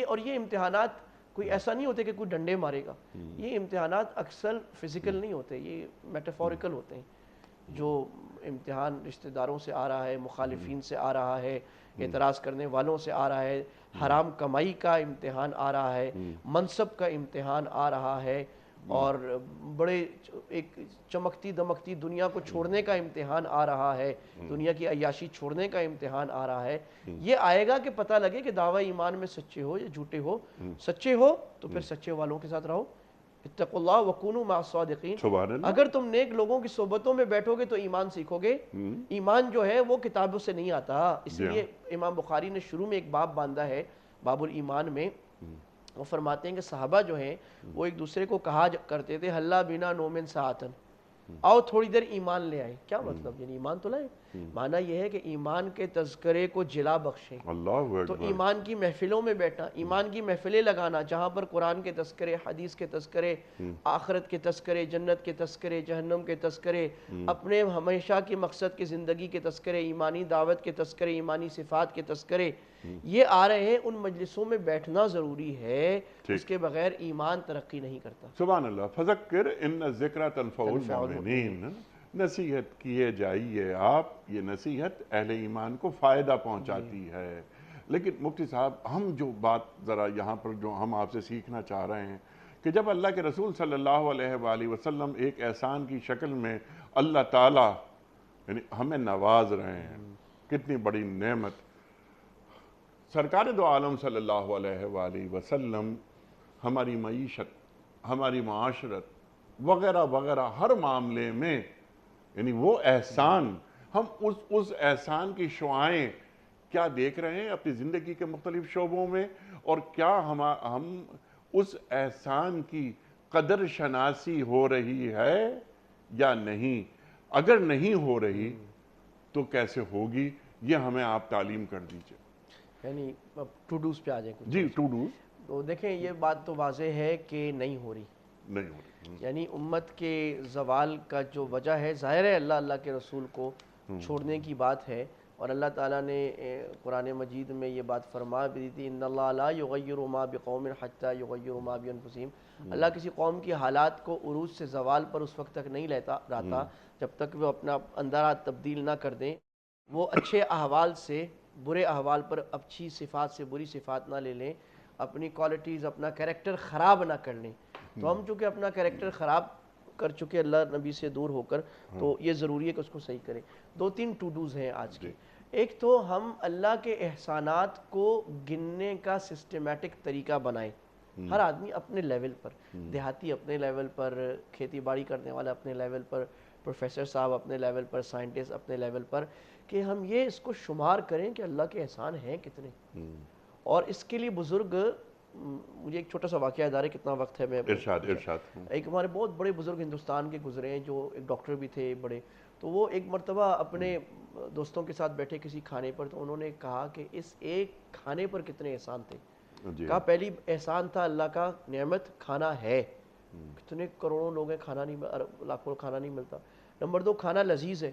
اور یہ امتحانات کوئی ایسا نہیں ہوتے کہ کوئی ڈنڈے مارے گا. یہ امتحانات اکثر فزیکل نہیں ہوتے, یہ میٹافوریکل ہوتے ہیں. جو امتحان رشتہ داروں سے آ رہا ہے, مخالفین سے آ رہا ہے, اعتراض کرنے والوں سے آ رہا ہے, حرام کمائی کا امتحان آ رہا ہے, منصب کا امتحان آ رہا ہے, اور بڑے ایک چمکتی دمکتی دنیا کو چھوڑنے کا امتحان آ رہا ہے, دنیا کی عیاشی چھوڑنے کا امتحان آ رہا ہے. یہ آئے گا کہ پتہ لگے کہ دعوی ایمان میں سچے ہو یا جھوٹے ہو. سچے ہو تو پھر سچے والوں کے ساتھ رہو. اتقوا اللہ وکونوا مع الصادقین. اگر تم نیک لوگوں کی صحبتوں میں بیٹھو گے تو ایمان سیکھو گے. ایمان جو ہے وہ کتابوں سے نہیں آتا, اس لیے امام بخاری نے شروع میں ایک باب باندھا ہے باب الایمان میں. وہ فرماتے ہیں کہ صحابہ جو ہیں وہ ایک دوسرے کو کہا کرتے تھے حلا بنا نومن ساعتن, آؤ تھوڑی دیر ایمان لے آئے. کیا مطلب, یعنی ایمان تو لائیں. معنی یہ ہے کہ ایمان کے تذکرے کو جلا بخشیں. تو ایمان کی محفلوں میں بیٹھنا, ایمان کی محفلیں لگانا جہاں پر قرآن کے تذکرے, حدیث کے تذکرے, آخرت کے تذکرے, جنت کے تذکرے, جہنم کے تذکرے, اپنے ہمیشہ کی مقصد کی زندگی کے تذکرے, ایمانی دعوت کے تذکرے, ایمانی صفات کے تذکرے, یہ آ رہے ہیں. ان مجلسوں میں بیٹھنا ضروری ہے, اس کے بغیر ایمان ترقی نہیں کرتا. سبحان اللہ. فذکر ان الذکر تنفع المؤمنین, نصیحت کیے جائیے آپ, یہ نصیحت اہل ایمان کو فائدہ پہنچاتی ہے. لیکن مفتی صاحب ہم جو بات ذرا یہاں پر جو ہم آپ سے سیکھنا چاہ رہے ہیں کہ جب اللہ کے رسول صلی اللہ علیہ وآلہ وسلم ایک احسان کی شکل میں اللہ تعالیٰ یعنی ہمیں نواز رہے ہیں, کتنی بڑی نعمت. سرکار دو عالم صلی اللہ علیہ وآلہ وسلم ہماری معیشت, ہماری معاشرت وغیرہ وغیرہ ہر معاملے میں یعنی وہ احسان, ہم اس احسان کی شعائیں کیا دیکھ رہے ہیں اپنی زندگی کے مختلف شعبوں میں, اور کیا ہم اس احسان کی قدر شناسی ہو رہی ہے یا نہیں. اگر نہیں ہو رہی تو کیسے ہوگی, یہ ہمیں آپ تعلیم کر دیجئے. یعنی ٹو ڈوز پہ آ جائیں کچھ. جی ٹو ڈوز. تو دیکھیں یہ بات تو واضح ہے کہ نہیں ہو رہی, نہیں ہو رہی. یعنی امت کے زوال کا جو وجہ ہے ظاہر ہے اللہ کے رسول کو چھوڑنے کی بات ہے. اور اللہ تعالیٰ نے قرآن مجید میں یہ بات فرما بھی دی تھی ان اللہ لا یغیر ما بقوم حتی یغیروا ما بانفسہم. اللہ کسی قوم کی حالات کو عروج سے زوال پر اس وقت تک نہیں رہتا جب تک وہ اپنا اندرات تبدیل نہ کر دیں. وہ اچھے احوال سے برے احوال پر اچھی صفات سے بری صفات نہ لے لیں, اپنی کوالٹیز اپنا کریکٹر خراب نہ کر لیں. تو ہم چونکہ اپنا کریکٹر خراب کر چکے اللہ نبی سے دور ہو کر, تو یہ ضروری ہے کہ اس کو صحیح کریں. 2-3 ٹو ڈوز ہیں آج کے. ایک تو ہم اللہ کے احسانات کو گننے کا سسٹمیٹک طریقہ بنائیں, ہر آدمی اپنے لیول پر, دیہاتی اپنے لیول پر, کھیتی باڑی کرنے والا اپنے لیول پر, پروفیسر صاحب اپنے لیول پر, سائنٹسٹ اپنے لیول پر, کہ ہم یہ اس کو شمار کریں کہ اللہ کے احسان ہیں کتنے. اور اس کے لیے بزرگ, مجھے ایک چھوٹا سا واقعہ یاد آ رہا ہے, کتنا وقت ہے میں ارشاد. ایک ہمارے بہت بڑے بزرگ ہندوستان کے گزرے ہیں جو ایک ڈاکٹر بھی تھے بڑے. تو وہ ایک مرتبہ اپنے دوستوں کے ساتھ بیٹھے کسی کھانے پر, تو انہوں نے کہا کہ اس ایک کھانے پر کتنے احسان تھے. کہا پہلی احسان تھا اللہ کا نعمت کھانا ہے, کتنے کروڑوں لوگ ہیں کھانا نہیں, لاکھوں کھانا نہیں ملتا. نمبر 2 کھانا لذیذ ہے,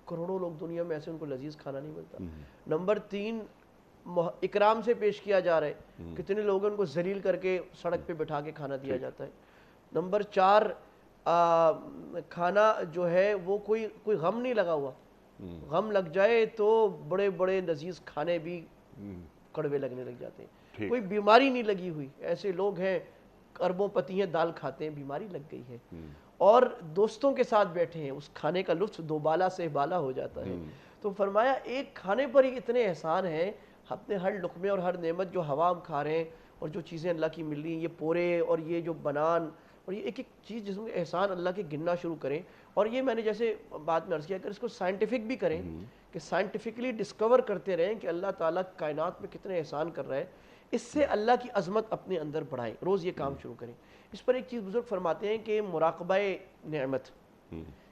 کروڑوں لوگ دنیا میں ایسے ان کو لذیذ کھانا نہیں ملتا. نمبر 3 اکرام سے پیش کیا جا رہا ہے, کتنے لوگ ان کو ذلیل کر کے سڑک پہ بٹھا کے کھانا دیا جاتا ہے. نمبر 4 کھانا جو ہے وہ کوئی غم نہیں لگا ہوا. غم لگ جائے تو بڑے بڑے لذیذ کھانے بھی کڑوے لگنے لگ جاتے ہیں. کوئی بیماری نہیں لگی ہوئی. ایسے لوگ ہیں اربوں پتی ہیں دال کھاتے ہیں, بیماری لگ گئی ہے. اور دوستوں کے ساتھ بیٹھے ہیں, اس کھانے کا لطف دو بالا سے بالا ہو جاتا ہے. تو فرمایا ایک کھانے پر ہی اتنے احسان ہیں, اپنے ہر لقمے اور ہر نعمت جو ہوا ہم کھا رہے ہیں اور جو چیزیں اللہ کی مل رہی ہیں, یہ پورے اور یہ جو بنان اور یہ ایک ایک چیز جس میں احسان اللہ کے گننا شروع کریں. اور یہ میں نے جیسے بات میں عرض کیا کہ اس کو سائنٹیفک بھی کریں کہ سائنٹیفکلی ڈسکور کرتے رہیں کہ اللہ تعالیٰ کائنات میں کتنے احسان کر رہا ہے. اس سے اللہ کی عظمت اپنے اندر بڑھائیں, روز یہ کام شروع کریں. اس پر ایک چیز بزرگ فرماتے ہیں کہ مراقبہ نعمت,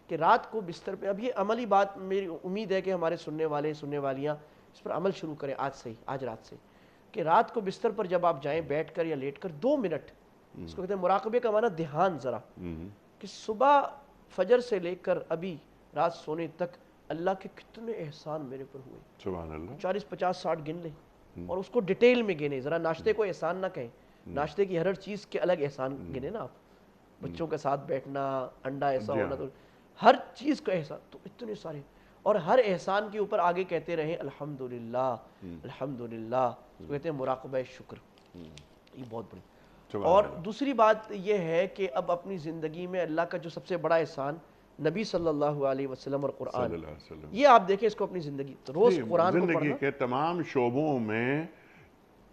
کہ رات کو بستر پہ, اب یہ عملی بات میری امید ہے کہ ہمارے سننے والے سننے والیاں اس پر عمل شروع کریں آج سے ہی, آج رات سے, کہ رات کو بستر پر جب آپ جائیں بیٹھ کر یا لیٹ کر 2 منٹ, اس کو کہتے ہیں مراقبے کا معنی دھیان, ذرا کہ صبح فجر سے لے کر ابھی رات سونے تک اللہ کے کتنے احسان میرے پر ہوئے. سبحان اللہ. 40 50 60 گن لیں اور اس کو ڈیٹیل میں گنے. ذرا ناشتے کو احسان نہ کہیں, ناشتے کی ہر چیز کے الگ احسان گنے نا آپ. بچوں کے ساتھ بیٹھنا, انڈا ایسا ہونا, تو ہر چیز کا احسان, تو اتنے سارے, اور ہر احسان کے اوپر آگے کہتے رہیں الحمدللہ الحمدللہ. اس کو کہتے ہیں مراقبہ شکر. یہ بہت بڑی. اور دوسری بات یہ ہے کہ اب اپنی زندگی میں اللہ کا جو سب سے بڑا احسان نبی صلی اللہ علیہ وسلم اور قرآن, یہ آپ دیکھیں اس کو اپنی زندگی روز قرآن کو پڑھنا. زندگی کے تمام شعبوں میں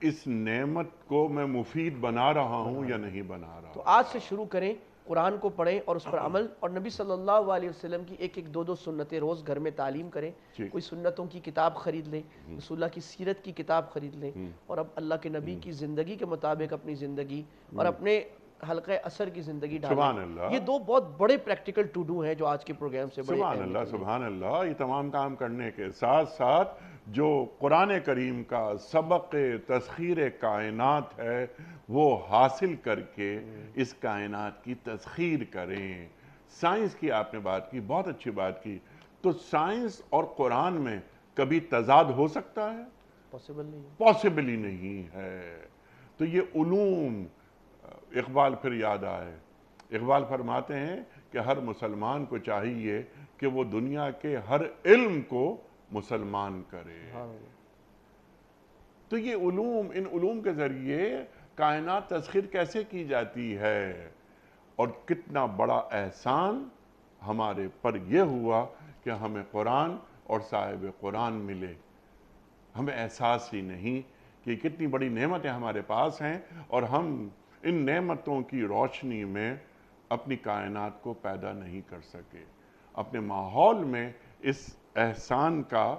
اس نعمت کو میں مفید بنا رہا ہوں یا نہیں بنا رہا. تو آج سے شروع کریں, قرآن کو پڑھیں اور اس پر عمل, اور نبی صلی اللہ علیہ وسلم کی 1-1 2 سنتیں روز گھر میں تعلیم کریں. کوئی سنتوں کی کتاب خرید لیں, رسول اللہ کی سیرت کی کتاب خرید لیں, اور اب اللہ کے نبی کی زندگی کے مطابق اپنی زندگی اور اپنے حلقہ اثر کی زندگی ڈالیں. یہ 2 بہت بڑے پریکٹیکل ٹو ڈو ہیں جو آج کے پروگرام سے بڑے. سبحان اللہ سبحان اللہ. یہ تمام کام کرنے کے ساتھ ساتھ جو قرآن کریم کا سبق تسخیر کائنات ہے وہ حاصل کر کے اس کائنات کی تسخیر کریں. سائنس کی آپ نے بات کی, بہت اچھی بات کی. تو سائنس اور قرآن میں کبھی تضاد ہو سکتا ہے؟ پاسبل نہیں, پاسبل ہی نہیں ہے. تو یہ علوم, اقبال پھر یاد آئے, اقبال فرماتے ہیں کہ ہر مسلمان کو چاہیے کہ وہ دنیا کے ہر علم کو مسلمان کرے. تو یہ علوم, ان علوم کے ذریعے کائنات تسخیر کیسے کی جاتی ہے, اور کتنا بڑا احسان ہمارے پر یہ ہوا کہ ہمیں قرآن اور صاحب قرآن ملے. ہمیں احساس ہی نہیں کہ کتنی بڑی نعمتیں ہمارے پاس ہیں, اور ہم ان نعمتوں کی روشنی میں اپنی کائنات کو پیدا نہیں کر سکے. اپنے ماحول میں اس احسان کا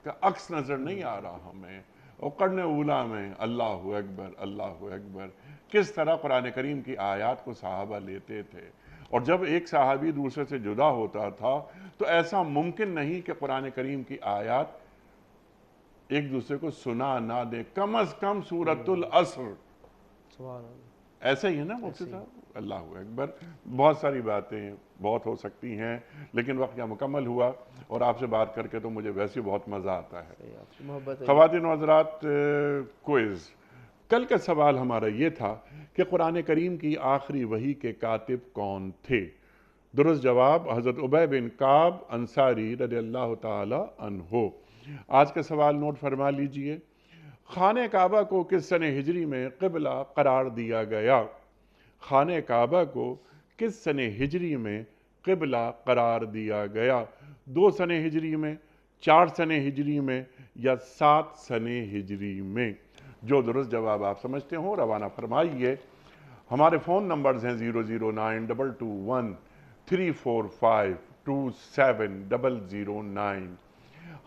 عکس نظر نہیں آ رہا ہمیں. اور قرن اولا میں اللہ اکبر اللہ اکبر کس طرح قرآن کریم کی آیات کو صحابہ لیتے تھے, اور جب ایک صحابی دوسرے سے جدا ہوتا تھا تو ایسا ممکن نہیں کہ قرآن کریم کی آیات ایک دوسرے کو سنا نہ دے, کم از کم سورۃ العصر. ایسا ہی ہے نا مفتی صاحب؟ اللہ اکبر. بہت ساری باتیں بہت ہو سکتی ہیں, لیکن وقت کیا مکمل ہوا, اور آپ سے بات کر کے تو مجھے ویسے بہت مزہ آتا ہے. خواتین و حضرات, کوئز. کل کا سوال ہمارا یہ تھا کہ قرآن کریم کی آخری وحی کے کاتب کون تھے؟ درست جواب حضرت ابی بن کعب انصاری رضی اللہ تعالی عنہ. آج کا سوال نوٹ فرما لیجئے. خانہ کعبہ کو کس سنہ ہجری میں قبلہ قرار دیا گیا؟ خانہ کعبہ کو کس سنہ ہجری میں قبلہ قرار دیا گیا؟ 2 سنہ ہجری میں, 4 سنہ ہجری میں, یا 7 سنہ ہجری میں؟ جو درست جواب آپ سمجھتے ہوں روانہ فرمائیے. ہمارے فون نمبرز ہیں 00922134527 00922134527.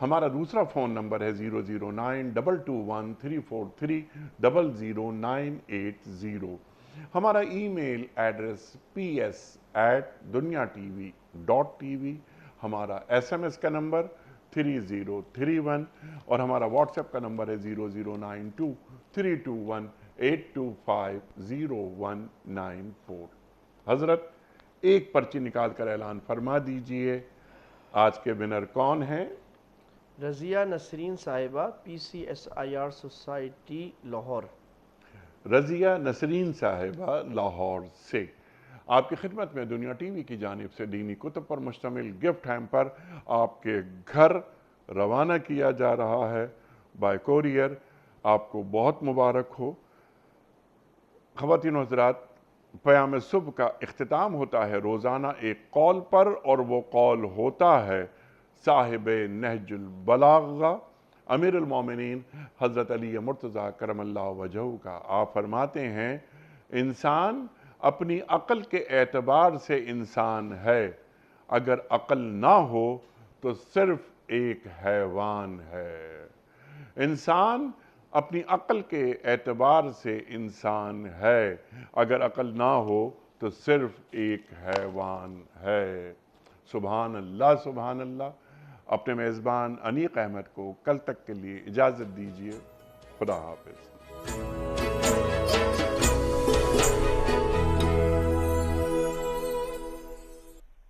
ہمارا دوسرا فون نمبر ہے 0092213300980. ہمارا ای میل ایڈریس ps@duniatv.tv. ہمارا SMS کا نمبر 3031, اور ہمارا واٹس ایپ کا نمبر ہے 0092321825019 حضرت ایک پرچی نکال کر اعلان فرما دیجئے, آج کے ونر کون ہیں؟ رضیہ نسرین صاحبہ, PCSIR سوسائٹی لاہور. رضیہ نسرین صاحبہ لاہور سے. آپ کی خدمت میں دنیا ٹی وی کی جانب سے دینی کتب پر مشتمل گفٹ ہیمپر آپ کے گھر روانہ کیا جا رہا ہے بائی کوریئر۔ آپ کو بہت مبارک ہو۔ خواتین و حضرات، پیام صبح کا اختتام ہوتا ہے روزانہ ایک قول پر، اور وہ قول ہوتا ہے صاحب نہج البلاغہ امیر المومنین حضرت علی مرتضیٰ کرم اللہ وجہہ کا۔ آپ فرماتے ہیں انسان اپنی عقل کے اعتبار سے انسان ہے، اگر عقل نہ ہو تو صرف ایک حیوان ہے۔ انسان اپنی عقل کے اعتبار سے انسان ہے، اگر عقل نہ ہو تو صرف ایک حیوان ہے۔ سبحان اللہ، سبحان اللہ۔ اپنے میزبان انیق احمد کو کل تک کے لیے اجازت دیجیے۔ خدا حافظ۔